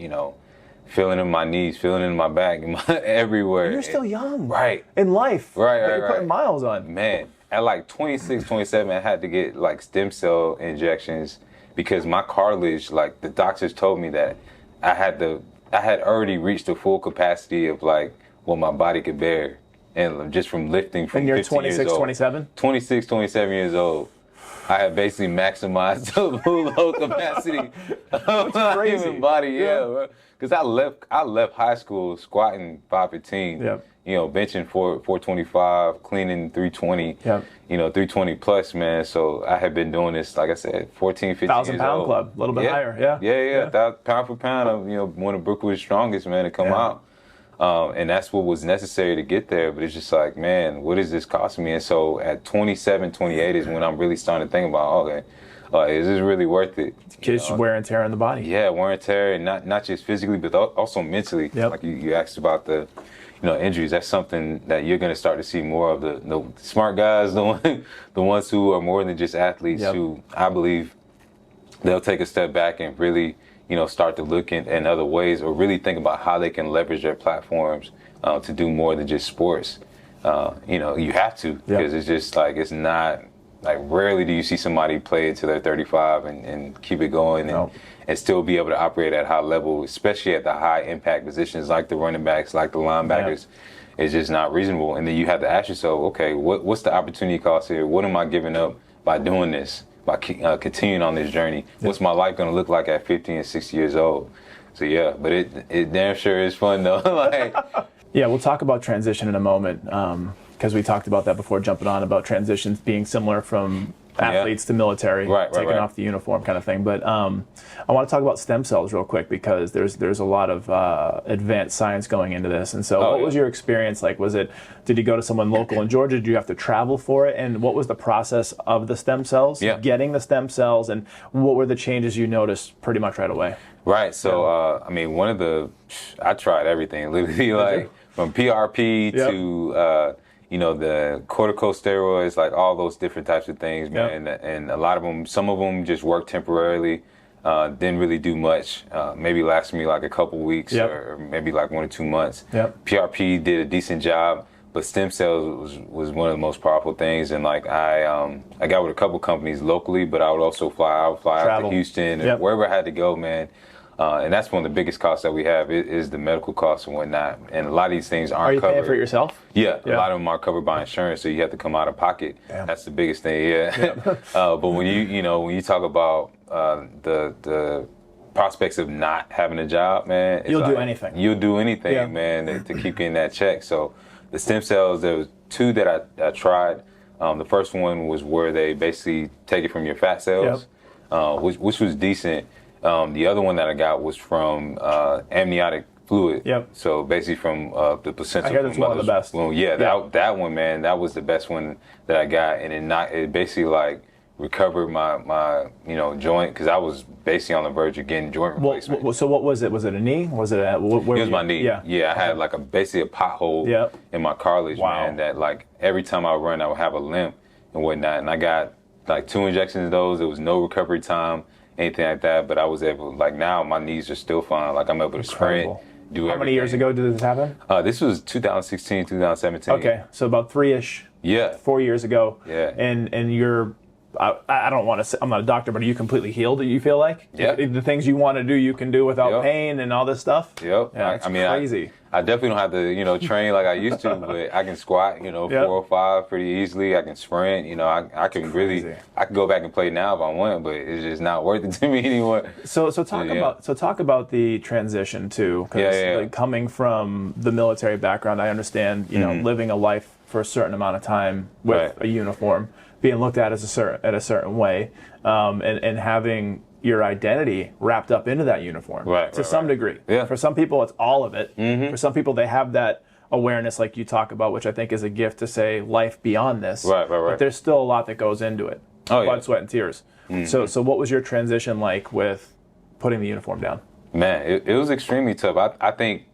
feeling in my knees, feeling in my back, everywhere. And you're still young. Right. In life. Right. You're putting miles on. Man, at like 26, 27, I had to get like stem cell injections because my cartilage, like the doctors told me that I had already reached the full capacity of like what my body could bear. And just from lifting from 15 years old. And you're 26, 27? 26, 27 years old. I had basically maximized the full load capacity of my human body. Yeah, because I left high school squatting 515. Yep. You know, benching 425, cleaning 320. Yep. You know, 320 plus, man. So I had been doing this, like I said, 14, 15 years 1,000-pound club, a little bit higher. Yeah. Pound for pound, I'm, you know, one of Brookwood's strongest, man, to come out. And that's what was necessary to get there. But it's just like, man, what is this costing me? And so at 27, 28 is when I'm really starting to think about, okay, is this really worth it? Just wear and tear on the body. Yeah, wear and tear, and not just physically, but also mentally. Yep. Like you asked about the, injuries. That's something that you're going to start to see more of. The smart guys, the ones who are more than just athletes, who I believe they'll take a step back and really, start to look in other ways, or really think about how they can leverage their platforms to do more than just sports. You have to, because it's just like, it's not, like, rarely do you see somebody play until they're 35 and keep it going and still be able to operate at high level, especially at the high impact positions like the running backs, like the linebackers. It's just not reasonable. And then you have to ask yourself, okay, what's the opportunity cost here? What am I giving up by doing this, by continuing on this journey? What's my life going to look like at 50 and 60 years old? So yeah, but it damn sure is fun though. Like, yeah, we'll talk about transition in a moment, because we talked about that before jumping on, about transitions being similar from athletes to military, taking off the uniform kind of thing. But I want to talk about stem cells real quick, because there's a lot of advanced science going into this. And so what was your experience like? Did you go to someone local in Georgia? Did you have to travel for it? And what was the process of the stem cells, getting the stem cells, and what were the changes you noticed pretty much right away? Right. So, I tried everything, literally, like from PRP to, the corticosteroids, like all those different types of things, man. And a lot of them, some of them just worked temporarily, didn't really do much, maybe lasted me like a couple weeks or maybe like 1 or 2 months. PRP did a decent job, but stem cells was one of the most powerful things. And like I got with a couple companies locally, but I would fly out to Houston and wherever I had to go, man. And that's one of the biggest costs that we have is the medical costs and whatnot. And a lot of these things aren't covered. Are you paying for it yourself? Yeah, a lot of them are covered by insurance, so you have to come out of pocket. That's the biggest thing. But when you talk about the prospects of not having a job, man, you'll do anything. You'll do anything, man, to keep getting that check. So the stem cells, there was 2 that I tried. The first one was where they basically take it from your fat cells, which was decent. The other one that I got was from amniotic fluid. So basically from the placenta. I hear that's one of the best. Well, that one, man, that was the best one that I got, and it basically like recovered my joint, because I was basically on the verge of getting joint replacement. So what was it? Was it a knee? Was it it was my knee. I had like basically a pothole in my cartilage, man, that like every time I run I would have a limp and whatnot, and I got like 2 injections of those. There was no recovery time, anything like that, but I was able, like, now my knees are still fine. Like, I'm able to sprint, do everything. How many years ago did this happen? This was 2016, 2017. Okay, so about 3-ish. 4 years ago. And you're, I don't want to say, I'm not a doctor, but are you completely healed, do you feel like? The things you want to do, you can do without pain and all this stuff? It's crazy. I definitely don't have to, train like I used to, but I can squat, 405 pretty easily. I can sprint, I can really, I can go back and play now if I want, but it's just not worth it to me anymore. So talk about the transition too, because like, coming from the military background, I understand, living a life for a certain amount of time with a uniform, being looked at as a certain way, and having your identity wrapped up into that uniform to some degree. For some people, it's all of it. For some people, they have that awareness like you talk about, which I think is a gift to say life beyond this. But there's still a lot that goes into it. Blood, sweat, and tears. So what was your transition like with putting the uniform down? Man, it was extremely tough. I think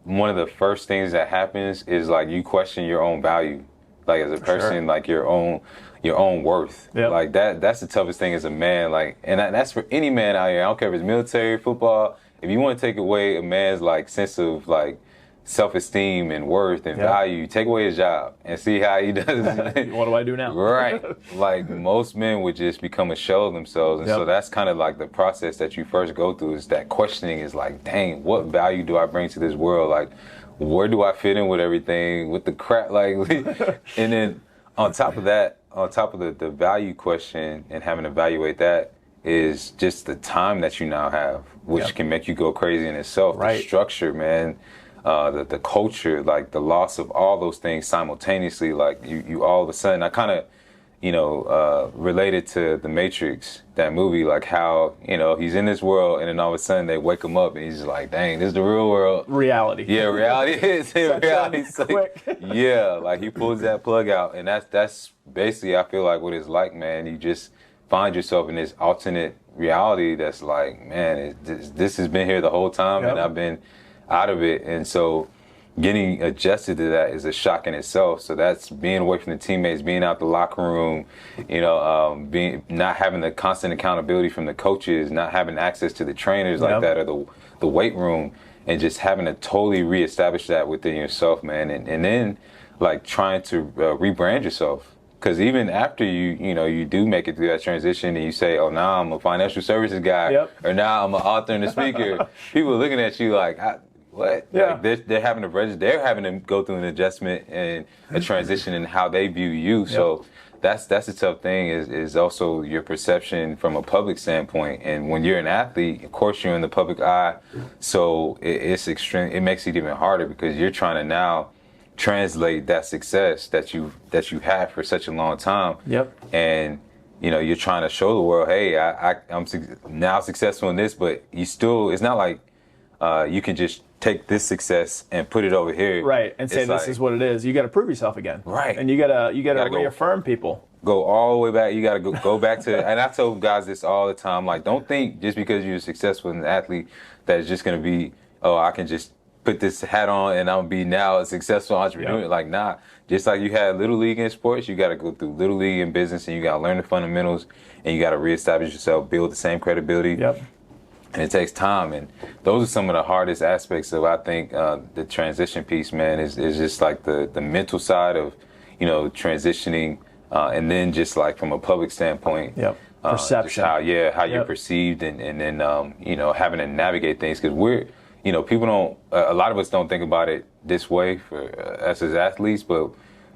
one of the first things that happens is like you question your own value, like as a person, like your own worth. Like that's the toughest thing as a man. Like, and that's for any man out here. I don't care if it's military, football. If you want to take away a man's like sense of like self-esteem and worth and value, take away his job and see how he does. What do I do now? Like most men would just become a shell of themselves. And so that's kind of like the process that you first go through, is that questioning is like, dang, what value do I bring to this world? Like, where do I fit in with everything, with the crap? Like, and then on top of that, on top of the value question and having to evaluate that is just the time that you now have, which can make you go crazy in itself. Right. The structure, man, the culture, like the loss of all those things simultaneously, like you all of a sudden, I kind of, related to The Matrix, that movie, like how, he's in this world and then all of a sudden they wake him up and he's just like, dang, this is the real world. Reality. Yeah, reality is. Reality's like, yeah, like he pulls that plug out, and that's basically, I feel like, what it's like, man. You just find yourself in this alternate reality that's like, man, this has been here the whole time and I've been out of it. And so getting adjusted to that is a shock in itself. So that's being away from the teammates, being out the locker room, not having the constant accountability from the coaches, not having access to the trainers like that, or the weight room, and just having to totally reestablish that within yourself, man. And then like trying to rebrand yourself. Because even after you do make it through that transition and you say, oh, now I'm a financial services guy, or now I'm an author and a speaker, people are looking at you like, what? Yeah. Like they're having to go through an adjustment and a transition in how they view you. So that's a tough thing, is also your perception from a public standpoint. And when you're an athlete, of course you're in the public eye. So it's extreme. It makes it even harder because you're trying to now translate that success that you had for such a long time. And you're trying to show the world, hey, I'm now successful in this, but it's not like you can just take this success and put it over here, right, and say this is what it is. You got to prove yourself again, right, and you gotta reaffirm people. Go all the way back. You got to go back to, and I tell guys this all the time, like, don't think just because you're successful as an athlete that it's just going to be, oh, I can just put this hat on and I'll be now a successful entrepreneur. Like, nah, just like you had Little League in sports, you got to go through Little League in business, and you got to learn the fundamentals, and you got to reestablish yourself, build the same credibility. And it takes time, and those are some of the hardest aspects of, I think, the transition piece, man, is just like the mental side of, transitioning, and then just like from a public standpoint, perception, how you're perceived, and then having to navigate things, because people don't, a lot of us don't think about it this way for us as athletes, but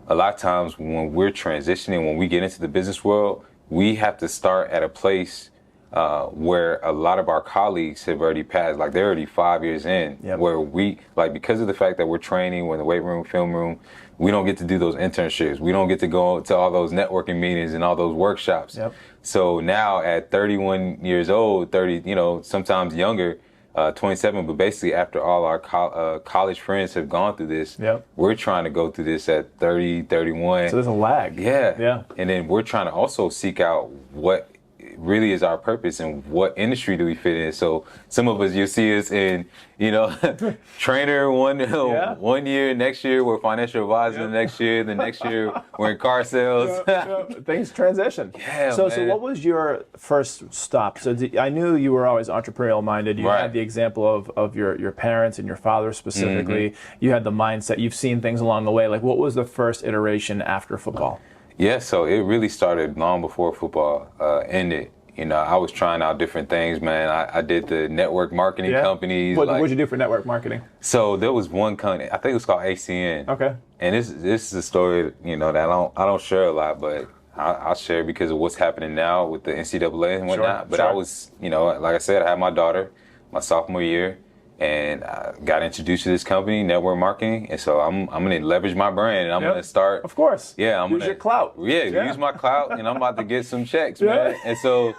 a lot of times when we're transitioning, when we get into the business world, we have to start at a place where a lot of our colleagues have already passed, like they're already 5 years in, where we, like, because of the fact that we're training, we're in the weight room, film room, we don't get to do those internships. We don't get to go to all those networking meetings and all those workshops. So now at 31 years old, 30, sometimes younger, 27, but basically after all our college friends have gone through this, we're trying to go through this at 30, 31. So there's a lag. And then we're trying to also seek out what really is our purpose and what industry do we fit in. So some of us, you'll see us in, trainer one year, next year we're financial advisor, the next year we're in car sales. Things transition. So what was your first stop? So I knew you were always entrepreneurial minded. You had the example of your parents and your father specifically. You had the mindset. You've seen things along the way. Like, what was the first iteration after football? Yeah, so it really started long before football ended. I was trying out different things, man. I did the network marketing companies. What did you do for network marketing? So there was one company, I think it was called ACN. Okay. And this is a story, that I don't share a lot, but I'll share because of what's happening now with the NCAA and whatnot. But I was, like I said, I had my daughter my sophomore year, and I got introduced to this company, network marketing, and so I'm going to leverage my brand, and I'm going to start. Of course. Yeah, use your clout. Use my clout, and I'm about to get some checks, man. And so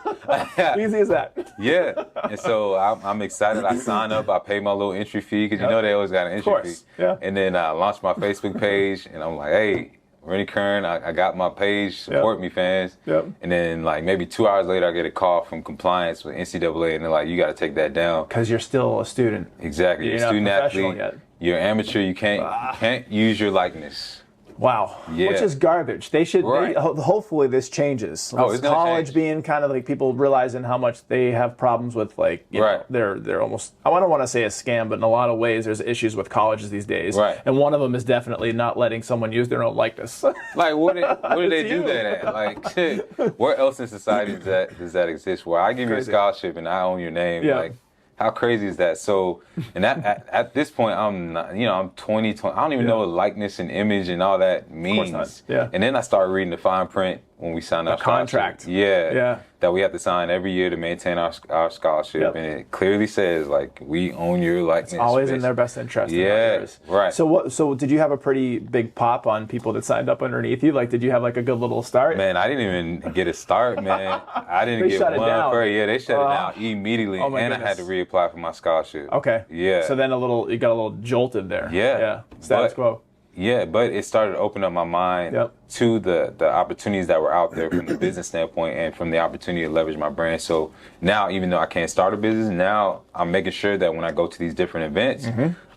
easy as that. And so I'm excited. I signed up. I paid my little entry fee because they always got an entry fee. And then I launched my Facebook page, and I'm like, hey, Rennie Curran, I got my page, support me, fans. And then like maybe 2 hours later, I get a call from compliance with NCAA, and they're like, you got to take that down. Because you're still a student. Exactly. You're a student athlete. You're amateur. You can't use your likeness. Wow. Which is garbage. They should, hopefully this changes. It's college being kind of like people realizing how much they have problems with, like, they're almost, I don't want to say a scam, but in a lot of ways there's issues with colleges these days. And one of them is definitely not letting someone use their own likeness. Like, what do they do that at? Like, where else in society does that exist? Where I give you a scholarship and I own your name? Like, how crazy is that? So, and at this point, I'm 20. I don't even know what likeness and image and all that means. And then I started reading the fine print when we signed our contract. Yeah. That we have to sign every year to maintain our scholarship. Yep. And it clearly says, like, we own your likeness. It's always in their best interest. Yeah, right. So did you have a pretty big pop on people that signed up underneath you? Like, did you have like a good little start? Man, I didn't even get a start, man. I didn't get one for it. Yeah, they shut it down immediately. And goodness. I had to reapply for my scholarship. Okay. Yeah. So then you got a little jolted there. Yeah. Status quo. Yeah, but it started to open up my mind to the opportunities that were out there from the business standpoint and from the opportunity to leverage my brand. So now, even though I can't start a business, now I'm making sure that when I go to these different events,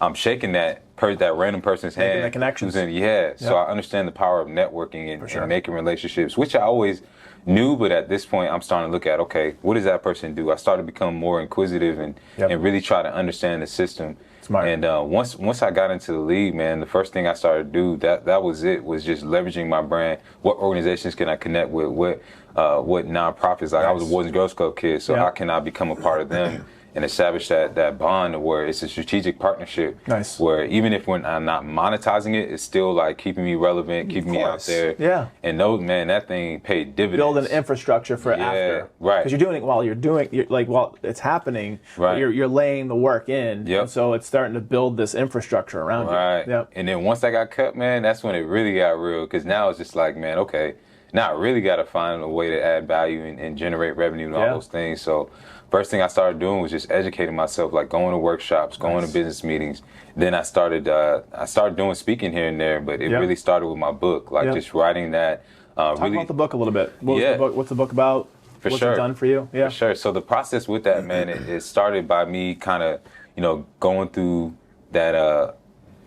I'm shaking that random person's hand. Making the connections. So I understand the power of networking and making relationships, which I always knew, but at this point, I'm starting to look at, okay, what does that person do? I started to become more inquisitive and really try to understand the system. Smart. And once I got into the league, man, the first thing I started to do, that was just leveraging my brand. What organizations can I connect with? What nonprofits? Like, I was a Boys and Girls Club kid, so how can I become a part of them and establish that bond where it's a strategic partnership? Nice. Where even if I'm not monetizing it, it's still like keeping me relevant, keeping me out there. Yeah. And that thing paid dividends. Build an infrastructure for after. Right. Because you're doing it while it's happening. Right. You're laying the work in. Yep. And so it's starting to build this infrastructure around you. Right. Yep. And then once I got cut, man, that's when it really got real. Because now it's just like, man, okay, now I really got to find a way to add value and generate revenue and all those things. So first thing I started doing was just educating myself, like going to workshops, going to business meetings. Then I started doing speaking here and there, but it really started with my book, like just writing that. Talk about the book a little bit. What's the book about? What's it done for you? Yeah. For sure. So the process with that, man, it started by me kind of, going through that,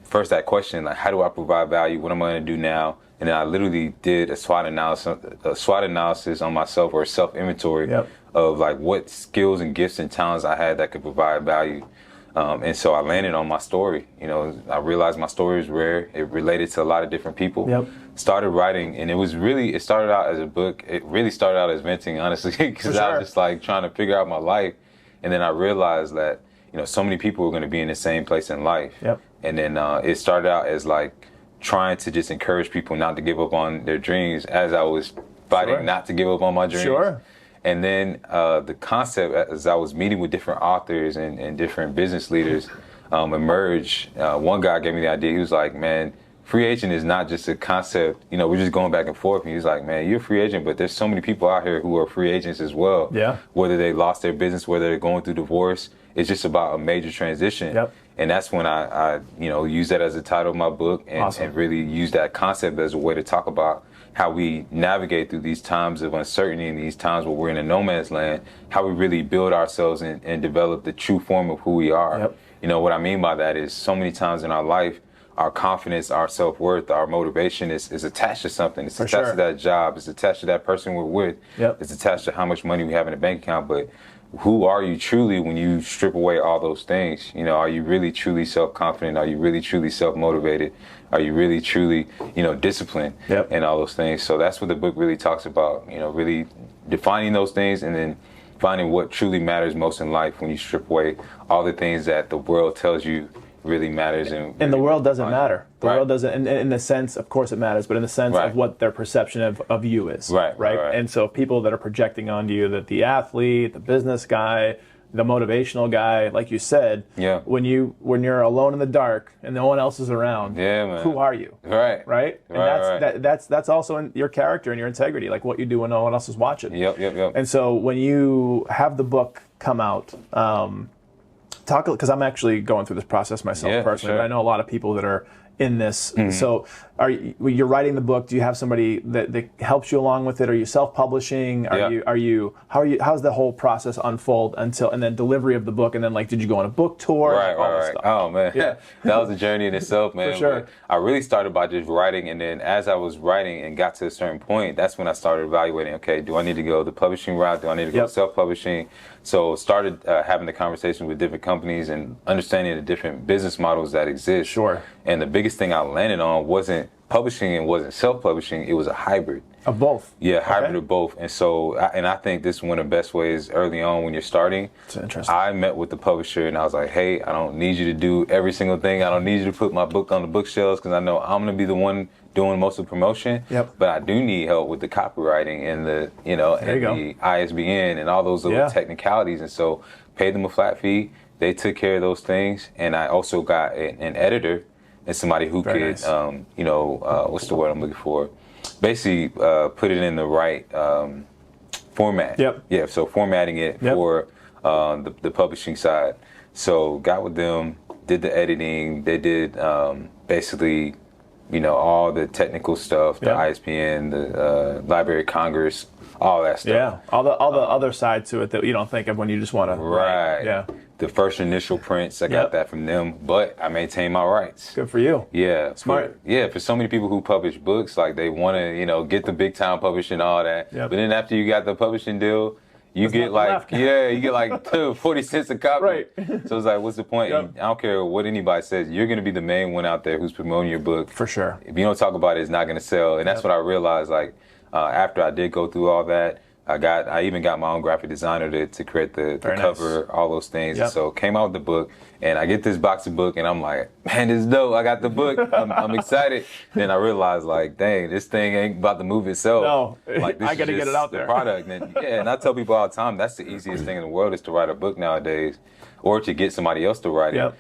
first that question, like, how do I provide value? What am I going to do now? And then I literally did a SWOT analysis on myself, or a self-inventory of like what skills and gifts and talents I had that could provide value. And so I landed on my story. I realized my story was rare. It related to a lot of different people. Started writing, and it started out as a book. It really started out as venting, honestly, because I was just like trying to figure out my life. And then I realized that, so many people were going to be in the same place in life. And then it started out as like trying to just encourage people not to give up on their dreams as I was fighting not to give up on my dreams. And then the concept, as I was meeting with different authors and different business leaders, emerged. One guy gave me the idea. He was like, man, free agent is not just a concept. We're just going back and forth. And he was like, man, you're a free agent, but there's so many people out here who are free agents as well. Whether they lost their business, whether they're going through divorce, it's just about a major transition. And that's when I use that as the title of my book and really use that concept as a way to talk about how we navigate through these times of uncertainty and these times where we're in a no man's land, how we really build ourselves and develop the true form of who we are. What I mean by that is so many times in our life, our confidence, our self-worth, our motivation is attached to something. It's attached to that job. It's attached to that person we're with. It's attached to how much money we have in a bank account. But who are you truly when you strip away all those things? Are you really truly self-confident? Are you really truly self-motivated? Are you really truly, disciplined and all those things? So that's what the book really talks about, really defining those things and then finding what truly matters most in life when you strip away all the things that the world tells you really matters. And the world doesn't matter. The world doesn't, in the sense, of course it matters, but in the sense of what their perception of you is. Right. And so people that are projecting onto you that the athlete, the business guy, the motivational guy, like you said, when you're alone in the dark and no one else is around, who are you? Right? And that's also in your character and your integrity, like what you do when no one else is watching. And so when you have the book come out, talk, because I'm actually going through this process myself personally, but I know a lot of people that are in this. So you're writing the book. Do you have somebody that helps you along with it? Are you self-publishing? How's the whole process unfold and then delivery of the book? And then did you go on a book tour? Right. Oh man. That was a journey in itself, man. For sure. But I really started by just writing, and then as I was writing and got to a certain point, that's when I started evaluating, okay, do I need to go the publishing route? Do I need to go self-publishing? So started having the conversation with different companies and understanding the different business models that exist. And the biggest thing I landed on wasn't publishing and wasn't self-publishing, it was a hybrid. Of both? Yeah, hybrid of both. And so, I think this is one of the best ways early on when you're starting. It's interesting. I met with the publisher and I was like, hey, I don't need you to do every single thing. I don't need you to put my book on the bookshelves because I know I'm going to be the one doing most of the promotion. Yep. But I do need help with the copywriting and the, the ISBN and all those little technicalities. And so paid them a flat fee. They took care of those things. And I also got an editor and somebody who could, nice. What's the word I'm looking for? Basically, put it in the right format. Yep. Yeah, so formatting it for the publishing side. So got with them, did the editing. They did basically, all the technical stuff, the ISBN, the Library of Congress, all that stuff. Yeah, all the other side to it that you don't think of when you just want to. Right. Yeah. The first initial prints, I got that from them, but I maintain my rights. Good for you. Yeah. Smart. For so many people who publish books, like they want to, get the big time publishing and all that. Yep. But then after you got the publishing deal, you get like 40 cents a copy. Right. So it's like, what's the point? Yep. I don't care what anybody says. You're going to be the main one out there who's promoting your book. For sure. If you don't talk about it, it's not going to sell. And that's what I realized, like, after I did go through all that, I even got my own graphic designer to create the cover, all those things. Yep. And so came out with the book, and I get this box of book, and I'm like, man, this is dope. I got the book. I'm excited. Then I realized, like, dang, this thing ain't about to move itself. No, like, this I got to get it out there. The product. And I tell people all the time, that's the easiest thing in the world is to write a book nowadays, or to get somebody else to write it.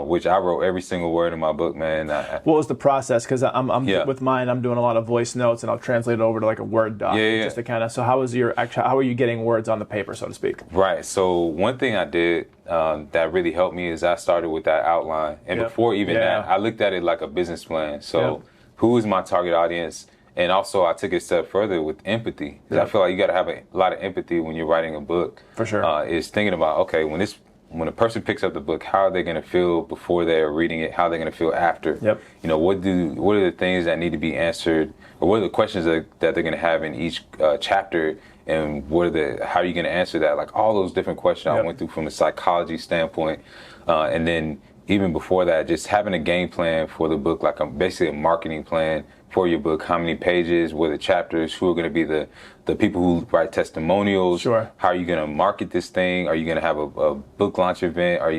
Which I wrote every single word in my book, man. What was the process? Because I'm with mine, I'm doing a lot of voice notes, and I'll translate it over to like a Word doc. Just to kind of. So how are you getting words on the paper, so to speak? Right. So one thing I did that really helped me is I started with that outline, and before even that, I looked at it like a business plan. So who is my target audience? And also, I took it a step further with empathy. Because I feel like you got to have a lot of empathy when you're writing a book. For sure. Is thinking about, okay, when a person picks up the book, how are they going to feel before they're reading it? How are they going to feel after? Yep. What are the things that need to be answered, or what are the questions that they're going to have in each chapter, and how are you going to answer that? Like all those different questions I went through from a psychology standpoint, and then even before that, just having a game plan for the book, like basically a marketing plan for your book. How many pages, what are the chapters, who are going to be the people who write testimonials. Sure. How are you going to market this thing? Are you going to have a book launch event? Are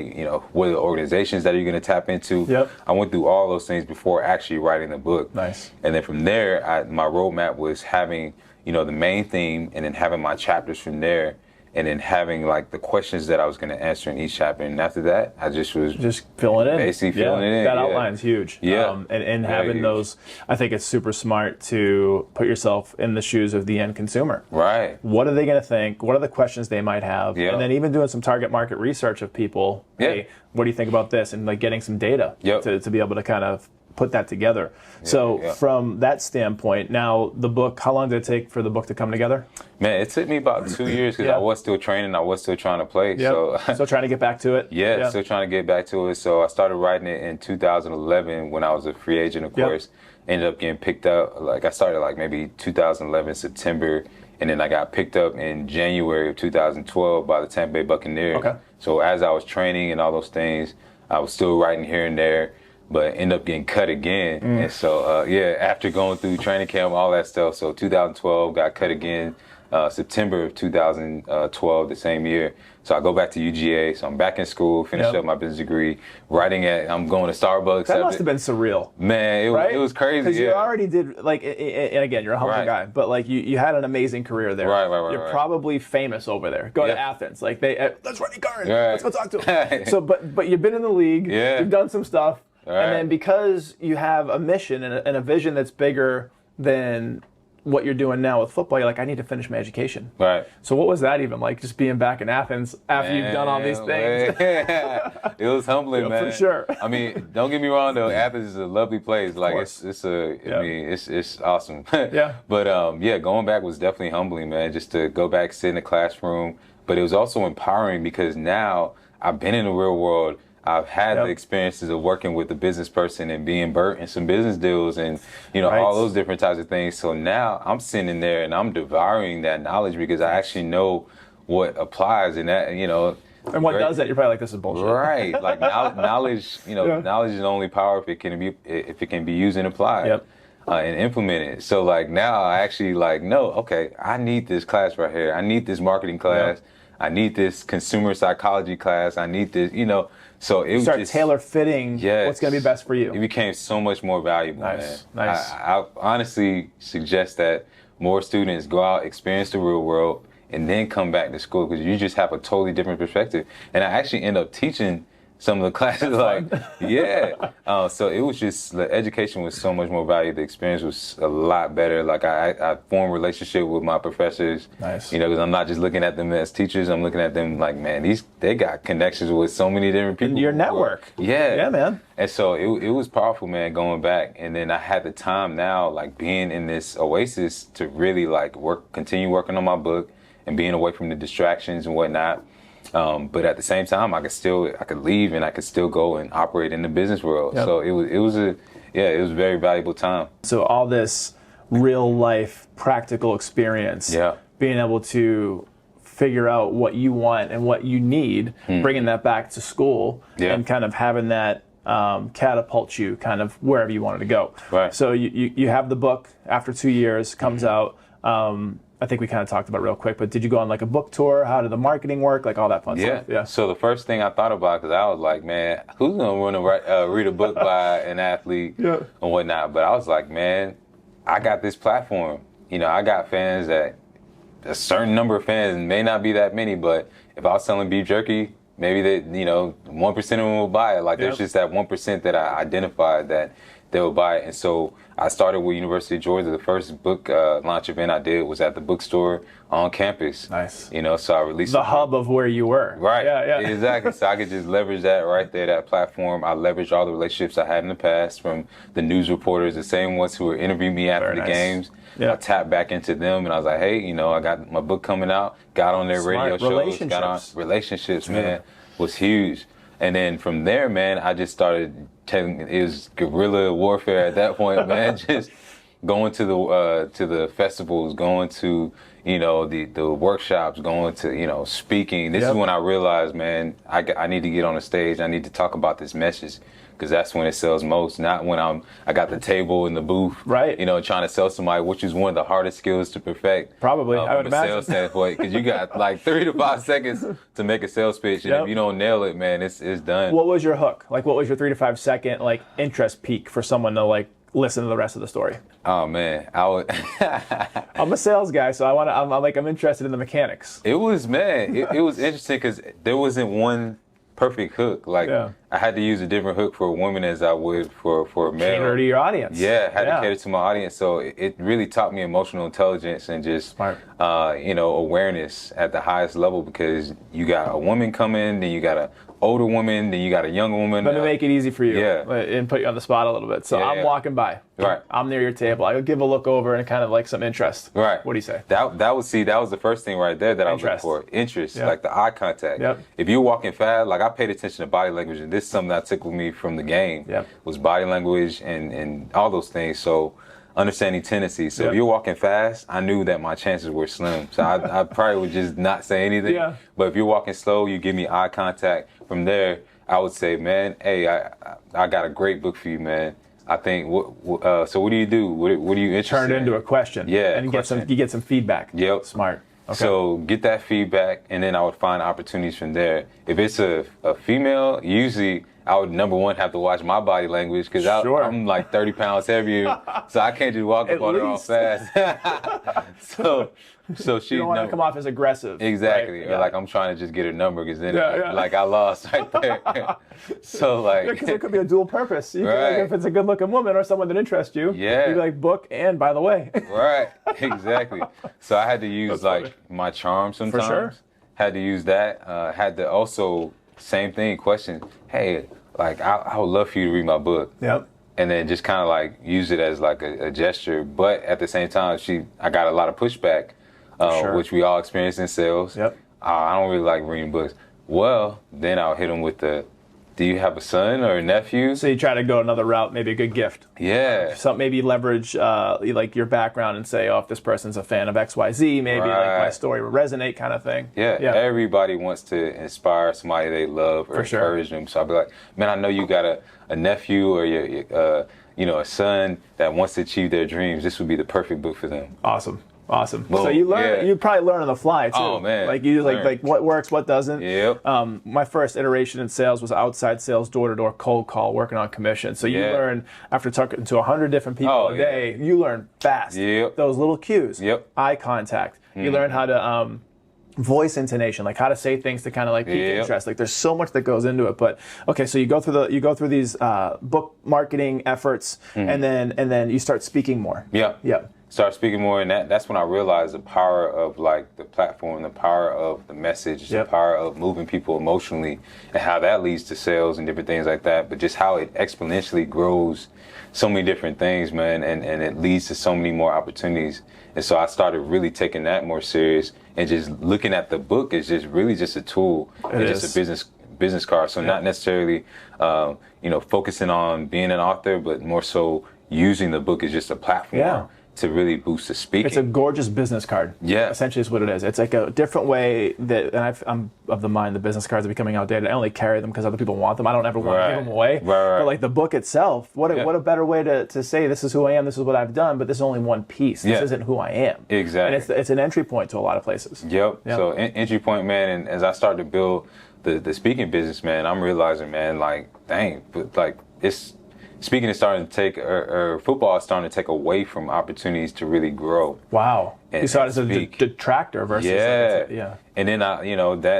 what are the organizations that you're going to tap into? Yep. I went through all those things before actually writing the book. Nice. And then from there, my roadmap was having, the main theme, and then having my chapters from there, and then having like the questions that I was going to answer in each chapter. And after that, I just was filling it in. Basically filling it in. That outline's huge. Yeah. And having those, I think it's super smart to put yourself in the shoes of the end consumer. Right. What are they going to think? What are the questions they might have? Yeah. And then even doing some target market research of people. Hey, what do you think about this? And like getting some data to be able to kind of put that together. From that standpoint, now the book, how long did it take for the book to come together? Man, it took me about 2 years because I was still training. I was still trying to play. So still trying to get back to it? Still trying to get back to it. So I started writing it in 2011 when I was a free agent, of course. Ended up getting picked up. Like I started like maybe 2011 September, and then I got picked up in January of 2012 by the Tampa Bay Buccaneers. Okay. So as I was training and all those things, I was still writing here and there, but end up getting cut again. And so, after going through training camp, all that stuff, so 2012 got cut again, September of 2012, the same year. So I go back to UGA, so I'm back in school, finish up my business degree, I'm going to Starbucks. That must have been surreal. Man, it was crazy. Because you already did, and again, you're a humble guy, but like you had an amazing career there. Right. You're probably famous over there. Go to Athens. Like, that's Rennie Curran. Let's go talk to him. So, but you've been in the league. You've done some stuff. And then because you have a mission and a vision that's bigger than what you're doing now with football, you're like, I need to finish my education. Right. So what was that even like, just being back in Athens after you've done all these things? It was humbling, man. For sure. I mean, don't get me wrong though, Athens is a lovely place. Like it's awesome. But going back was definitely humbling, man, just to go back, sit in the classroom. But it was also empowering because now I've been in the real world. I've had the experiences of working with a business person and being burnt in some business deals and, all those different types of things. So now I'm sitting there and I'm devouring that knowledge because I actually know what applies in that, And what does that? You're probably like, this is bullshit. Right. Like knowledge, knowledge is only power if it can be used and applied. and implement it. So like now I actually like know, okay, I need this class right here. I need this marketing class. Yep. I need this consumer psychology class. I need this, So it was just tailor fitting what's going to be best for you. It became so much more valuable, nice, man. Nice. I honestly suggest that more students go out, experience the real world, and then come back to school because you just have a totally different perspective. And I actually end up teaching some of the classes, so it was just, the education was so much more valuable. The experience was a lot better. Like I formed a relationship with my professors. Nice. Because I'm not just looking at them as teachers. I'm looking at them like, man, they got connections with so many different people. In your network. Yeah, man. And so it was powerful, man, going back. And then I had the time now, like being in this oasis to really like continue working on my book and being away from the distractions and whatnot. But at the same time, I could leave and I could still go and operate in the business world. Yep. So it was a very valuable time. So all this real life practical experience, being able to figure out what you want and what you need, bringing that back to school and kind of having that catapult you kind of wherever you wanted to go. Right. So you have the book after 2 years, comes out. I think we kind of talked about it real quick, but did you go on like a book tour? How did the marketing work? Like all that fun stuff? Yeah. So the first thing I thought about, because I was like, man, who's going to want to read a book by an athlete and whatnot? But I was like, man, I got this platform. I got fans that a certain number of fans, may not be that many, but if I was selling beef jerky, maybe 1% of them will buy it. Like there's just that 1% that I identified that they will buy it. And so I started with University of Georgia. The first book launch event I did was at the bookstore on campus. Nice. So I released the hub of where you were. Right. Yeah. Exactly. So I could just leverage that right there, that platform. I leveraged all the relationships I had in the past from the news reporters, the same ones who were interviewing me after the games. I tapped back into them and I was like, hey, I got my book coming out, got on their radio shows, got on relationships, man, was huge. And then from there, man, I just started it was guerrilla warfare at that point, man. Just going to the festivals, going to the workshops, going to speaking. This is when I realized, man, I need to get on the stage. I need to talk about this message because that's when it sells most. Not when I got the table in the booth, right? Trying to sell somebody, which is one of the hardest skills to perfect. Probably, I would imagine. Sales standpoint, because you got like 3 to 5 seconds to make a sales pitch, and if you don't nail it, man, it's done. What was your hook? Like, what was your 3 to 5 second interest peak for someone to listen to the rest of the story? Oh man, I'm a sales guy, so I'm interested in the mechanics. It was interesting because there wasn't one perfect hook. I had to use a different hook for a woman as I would for a male. Cater to your audience. Yeah, I had to cater to my audience. So it really taught me emotional intelligence and just awareness at the highest level because you got a woman coming, then you got a older woman, then you got a young woman. Let me make it easy for you and put you on the spot a little bit. So I'm walking by. Right. I'm near your table. I give a look over and kind of some interest. Right. What do you say? That was the first thing right there that I was looking for. Interest, like the eye contact. Yep. If you're walking fast, I paid attention to body language, and this is something that took with me from the game. Was body language and all those things. So understanding tendencies. So if you're walking fast, I knew that my chances were slim. So I probably would just not say anything. Yeah. But if you're walking slow, you give me eye contact. From there, I would say, man, hey, I got a great book for you, man. I think. So what do you do? What are you interested in? Turn it into a question. Yeah, and you get some feedback. Yep. Smart. Okay. So get that feedback, and then I would find opportunities from there. If it's a female, usually I would, number one, have to watch my body language because I'm like 30 pounds heavier, so I can't just walk up on her all fast. So she you don't want to come off as aggressive. Exactly. Right? Or I'm trying to just get her number because then I lost right there. So because it could be a dual purpose. You could, if it's a good looking woman or someone that interests you, you'd be book and by the way. Right. Exactly. So I had to use my charm sometimes. For sure. Had to use that. Had to also, same thing, question, hey, I would love for you to read my book. Yep. And then just kind of use it as a gesture. But at the same time, I got a lot of pushback. Which we all experience in sales. Yep. I don't really like reading books. Well, then I'll hit them with do you have a son or a nephew? So you try to go another route, maybe a good gift. Yeah. So maybe leverage your background and say, if this person's a fan of XYZ, maybe my story will resonate kind of thing. Yeah. Everybody wants to inspire somebody they love or encourage them. So I'll be like, man, I know you got a nephew or a son that wants to achieve their dreams, this would be the perfect book for them. Awesome. Awesome. Well, so you learn. You probably learn on the fly too. Oh man. Like you like what works, what doesn't. Yep. My first iteration in sales was outside sales, door-to-door cold call, working on commission. So you learn after talking to 100 different people a day. You learn fast. Yep. Those little cues. Yep. Eye contact. You learn how to voice intonation, like how to say things to kind of like pique interest. Like there's so much that goes into it. But okay, so you go through these book marketing efforts, and then you start speaking more. Yeah. Yeah. Start speaking more, and that's when I realized the power of like the platform, the power of the message, the power of moving people emotionally, and how that leads to sales and different things like that. But just how it exponentially grows so many different things, man, and it leads to so many more opportunities. And so I started really taking that more serious, and just looking at the book is just really just a tool, it's just a business card. So not necessarily, focusing on being an author, but more so using the book as just a platform to really boost the speaking. It's a gorgeous business card. Yeah. Essentially is what it is. It's like a different way that, and I'm of the mind the business cards are becoming outdated. I only carry them because other people want them. I don't ever want to give them away. Right. But like the book itself, what a better way to say this is who I am, this is what I've done, but this is only one piece. This isn't who I am. Exactly. And it's an entry point to a lot of places. Yep. So entry point, man, and as I start to build the speaking business, man, I'm realizing, man, like, dang, but like speaking is starting to take, or football is starting to take away from opportunities to really grow. Wow. You saw it as a detractor versus And then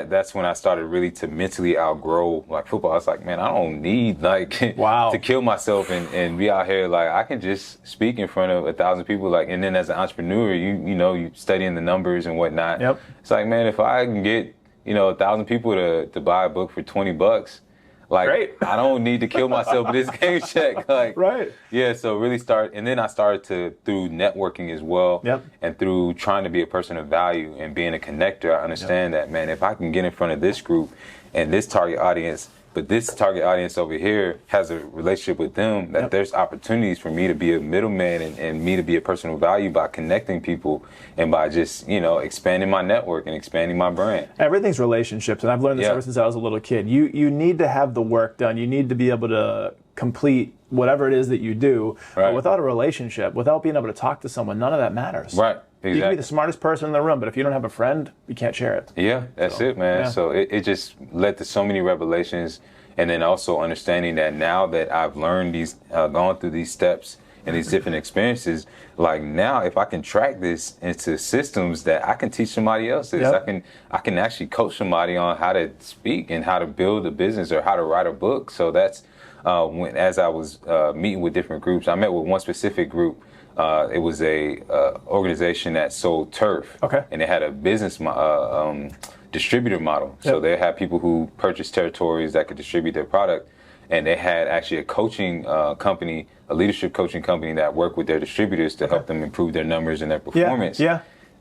that's when I started really to mentally outgrow like football. I was like, man, I don't need to kill myself and be out here. Like I can just speak in front of 1,000 people. Like, and then as an entrepreneur, you studying the numbers and whatnot. Yep. It's like, man, if I can get 1,000 people to buy a book for $20. Like, great. I don't need to kill myself with this game check. Like, right. Yeah, so really and then I started through networking as well, and through trying to be a person of value and being a connector, I understand that, man, if I can get in front of this group and this target audience, but this target audience over here has a relationship with them, that there's opportunities for me to be a middleman and me to be a person of value by connecting people and by just, expanding my network and expanding my brand. Everything's relationships, and I've learned this ever since I was a little kid. You need to have the work done. You need to be able to complete whatever it is that you do. Right. But without a relationship, without being able to talk to someone, none of that matters. Right. Exactly. You can be the smartest person in the room, but if you don't have a friend, you can't share it. Yeah, that's it, man. Yeah. So it just led to so many revelations, and then also understanding that now that I've learned these, gone through these steps and these different experiences, like now if I can track this into systems that I can teach somebody else this, I can actually coach somebody on how to speak and how to build a business or how to write a book. So that's as I was meeting with different groups, I met with one specific group. It was a organization that sold turf, and they had a business distributor model. So they had people who purchased territories that could distribute their product, and they had actually a coaching company, a leadership coaching company that worked with their distributors to help them improve their numbers and their performance.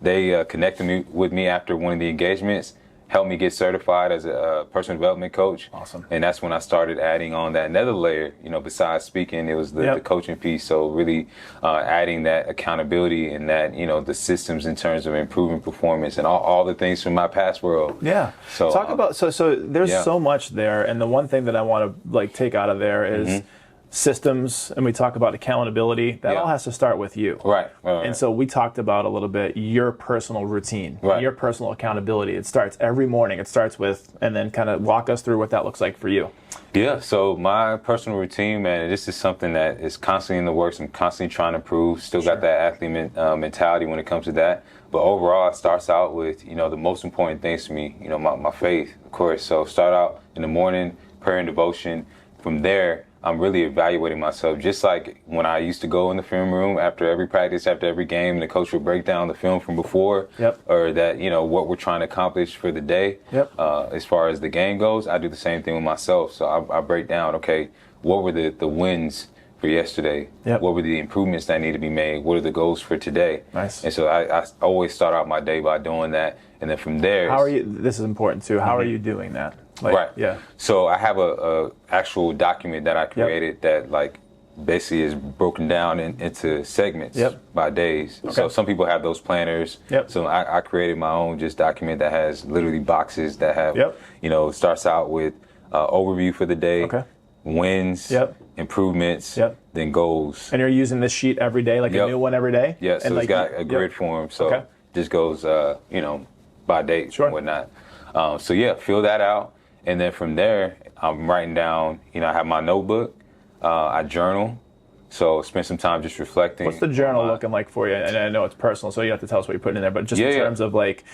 They connected with me after one of the engagements, helped me get certified as a personal development coach. Awesome. And that's when I started adding on that another layer, besides speaking, it was the coaching piece. So really adding that accountability and that, the systems in terms of improving performance and all the things from my past world. Yeah. So talk about, so there's so much there. And the one thing that I want to take out of there is systems, and we talk about accountability. That all has to start with you. Right. And so we talked about a little bit your personal routine, your personal accountability. It starts every morning. It starts with, and then kind of walk us through what that looks like for you. Yeah, so my personal routine, man, this is something that is constantly in the works. I'm constantly trying to improve. Still got that athlete mentality when it comes to that. But overall, it starts out with, the most important things to me, my faith, of course. So start out in the morning, prayer and devotion. From there, I'm really evaluating myself, just like when I used to go in the film room after every practice, after every game, and the coach would break down the film from before, or that, what we're trying to accomplish for the day. As far as the game goes, I do the same thing with myself. So I break down, okay, what were the wins for yesterday? What were the improvements that need to be made? What are the goals for today? Nice. And so I always start out my day by doing that. And then from there, how are you? This is important too. How are you doing that? So I have a actual document that I created that basically is broken down into segments by days. So some people have those planners. So I created my own just document that has literally boxes that have, starts out with overview for the day, wins, improvements, then goals. And you're using this sheet every day, like a new one every day? Yeah, so and it's got a grid form, so just goes, by date and whatnot. So yeah, fill that out. And then from there, I'm writing down, I have my notebook, I journal. So spend some time just reflecting. What's the journal looking like for you? And I know it's personal, so you have to tell us what you're putting in there. But just in terms of like,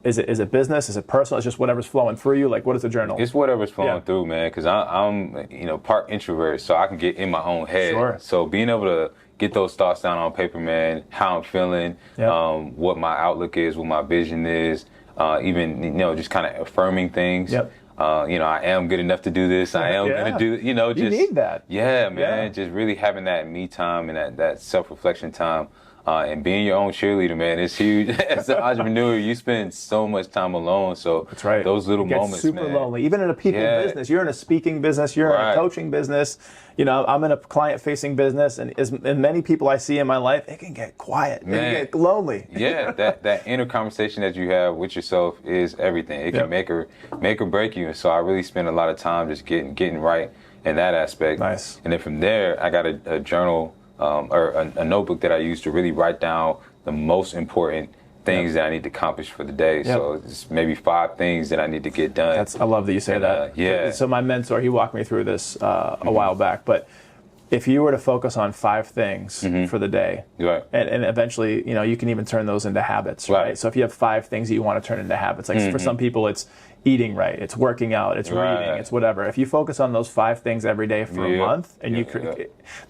is it business? Is it personal? It's just whatever's flowing through you. Like, what is the journal? It's whatever's flowing through, man. Because I'm part introvert, so I can get in my own head. Sure. So being able to get those thoughts down on paper, man. How I'm feeling, what my outlook is, what my vision is, even just kind of affirming things. Yep. I am good enough to do this. I am going to do, just. You need that. Yeah, man. Just really having that me time and that self-reflection time. And being your own cheerleader, man, it's huge. As an entrepreneur, you spend so much time alone. So that's right. Those little moments, super man. lonely. Even in a people business, you're in a speaking business, you're in a coaching business. I'm in a client-facing business, and many people I see in my life, it can get quiet. It can get lonely. Yeah, that inner conversation that you have with yourself is everything. It can make or break you. And so I really spend a lot of time just getting right in that aspect. Nice. And then from there, I got a journal. Or a notebook that I use to really write down the most important things that I need to accomplish for the day. So it's maybe 5 things that I need to get done. I love that you say that. So my mentor, he walked me through this a while back, but if you were to focus on 5 things for the day, and eventually, you can even turn those into habits, right? So if you have 5 things that you want to turn into habits, like for some people, it's eating right, it's working out, it's reading, it's whatever. If you focus on those 5 things every day for a month, and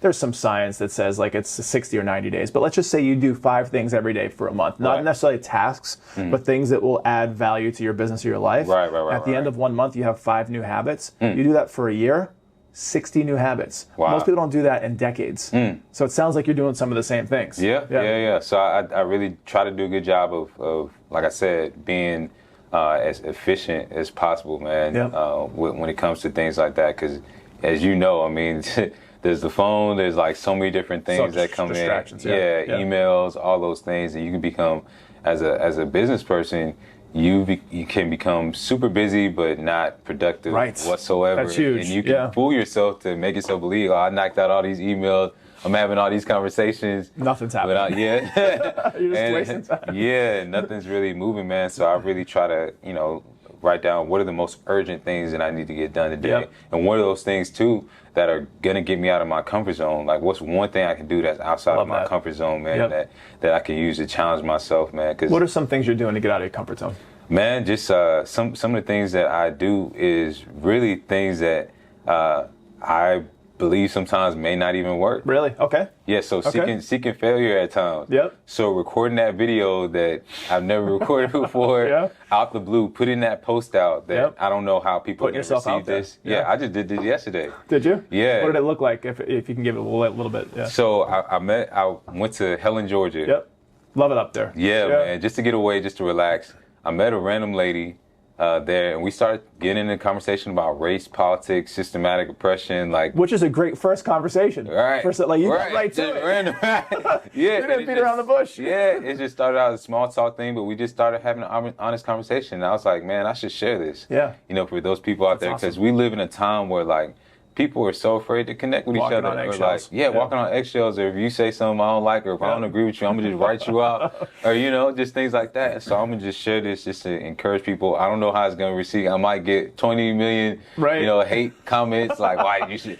there's some science that says like it's 60 or 90 days, but let's just say you do 5 things every day for a month, not necessarily tasks, but things that will add value to your business or your life. At the end of 1 month, you have 5 new habits. You do that for a year, 60 new habits. Most people don't do that in decades. So it sounds like you're doing some of the same things. So I really try to do a good job of like I said, being as efficient as possible, man, when it comes to things like that. Because as you know, I mean, there's the phone, there's like so many different things that come in. Emails, all those things. And you can become, as a business person, you can become super busy but not productive whatsoever. That's huge. And you can fool yourself to make yourself believe, I knocked out all these emails, I'm having all these conversations. Nothing's happening. You're just wasting time. Nothing's really moving, man. So I really try to, write down what are the most urgent things that I need to get done today. And what are those things, too, that are going to get me out of my comfort zone? Like, what's one thing I can do that's outside of my comfort zone, man, that I can use to challenge myself, man? What are some things you're doing to get out of your comfort zone? Man, just some of the things that I do is really things that I believe sometimes may not even work. Really? Okay. Yeah, so seeking failure at times. So recording that video that I've never recorded before, out the blue, putting that post out that I don't know how people can receive this. I just did this yesterday. Did you? Yeah. What did it look like, if you can give it a little bit? Yeah. So I went to Helen, Georgia. Love it up there. Yeah, man, just to get away, just to relax. I met a random lady there, and we started getting into a conversation about race, politics, systematic oppression, which is a great first conversation. Right. First, you got right to it. Random, you didn't beat around the bush. It just started out as a small talk thing, but we just started having an honest conversation. And I was like, man, I should share this. For those people out there, because we live in a time where people are so afraid to connect with each other. Walking on eggshells, or if you say something I don't like, or if I don't agree with you, I'm going to just write you out, or, just things like that. So I'm going to just share this just to encourage people. I don't know how it's going to receive. I might get 20 million, hate comments, like, why you should,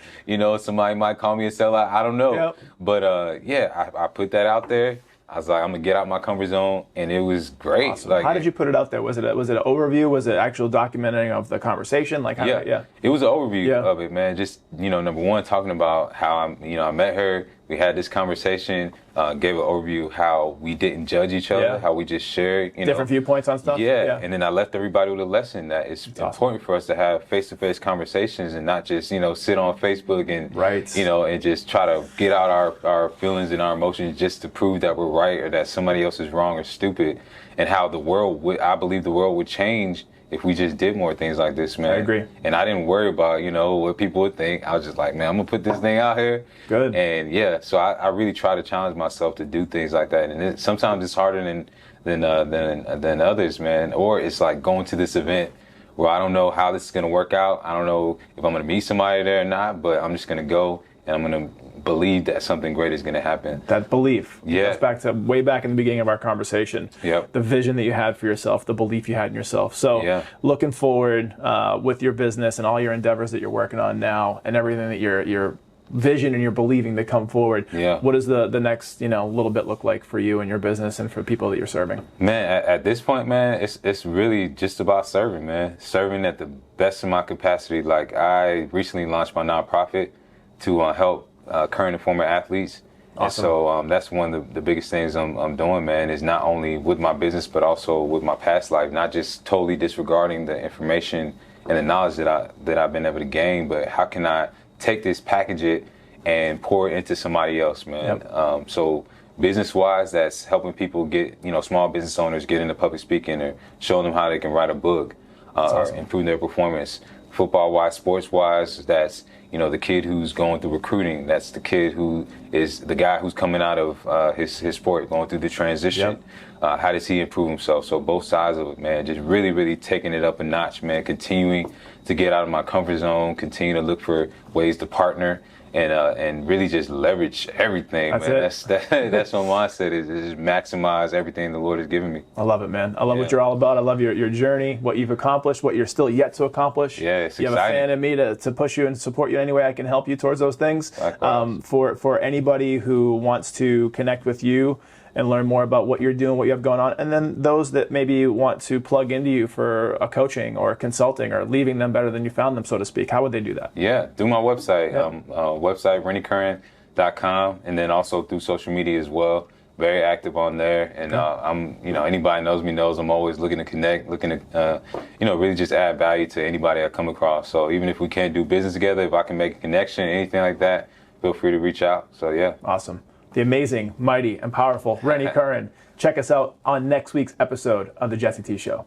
somebody might call me a sellout. I don't know. But, I put that out there. I was like, I'm going to get out my comfort zone, and it was great. Awesome. How did you put it out there? Was it an overview? Was it actual documenting of the conversation? It was an overview of it, man. Just, number one, talking about how I met her. We had this conversation, gave an overview of how we didn't judge each other, how we just shared, different viewpoints on stuff. And then I left everybody with a lesson that it's important for us to have face-to-face conversations and not just, sit on Facebook and, and just try to get out our feelings and our emotions just to prove that we're right or that somebody else is wrong or stupid, and how I believe the world would change if we just did more things like this, man. I agree. And I didn't worry about, what people would think. I was just like, man, I'm going to put this thing out here. Good. And so I really try to challenge myself to do things like that. And sometimes it's harder than others, man. Or it's like going to this event where I don't know how this is going to work out. I don't know if I'm going to meet somebody there or not, but I'm just going to go and I'm going to believe that something great is going to happen. That belief. Yeah. Goes back to way back in the beginning of our conversation. Yep. The vision that you had for yourself, the belief you had in yourself. So looking forward with your business and all your endeavors that you're working on now and everything that your vision and you're believing to come forward. Yeah. What does the next, little bit look like for you and your business and for people that you're serving? Man, at this point, man, it's really just about serving, man. Serving at the best of my capacity. Like, I recently launched my nonprofit to help current and former athletes. Awesome. And so that's one of the biggest things I'm doing, man, is not only with my business, but also with my past life, not just totally disregarding the information and the knowledge that I've been able to gain, but how can I take this, package it, and pour it into somebody else, man. Yep. So business-wise, that's helping people get, small business owners get into public speaking or showing them how they can write a book, awesome. Improve their performance. Football-wise, sports-wise, that's, the kid who's going through recruiting. That's the kid who is the guy who's coming out of his sport, going through the transition. Yep. How does he improve himself? So both sides of it, man, just really, really taking it up a notch, man, continuing to get out of my comfort zone, continue to look for ways to partner and really just leverage everything, man. That's my mindset is just maximize everything the Lord has given me. I love it, man. I love what you're all about. I love your journey, what you've accomplished, what you're still yet to accomplish. Yeah, it's you exciting. have a fan in me to push you and support you any way I can help you towards those things. For anybody who wants to connect with you and learn more about what you're doing, what you have going on, and then those that maybe want to plug into you for a coaching or consulting or leaving them better than you found them, so to speak, how would they do that? Yeah, through my website, website RennieCurran.com, and then also through social media as well. Very active on there, and I'm, anybody knows me knows I'm always looking to connect, looking to, really just add value to anybody I come across. So even if we can't do business together, if I can make a connection, anything like that, feel free to reach out. So yeah. Awesome. The amazing, mighty, and powerful Rennie Curran. Check us out on next week's episode of The Jesse T Show.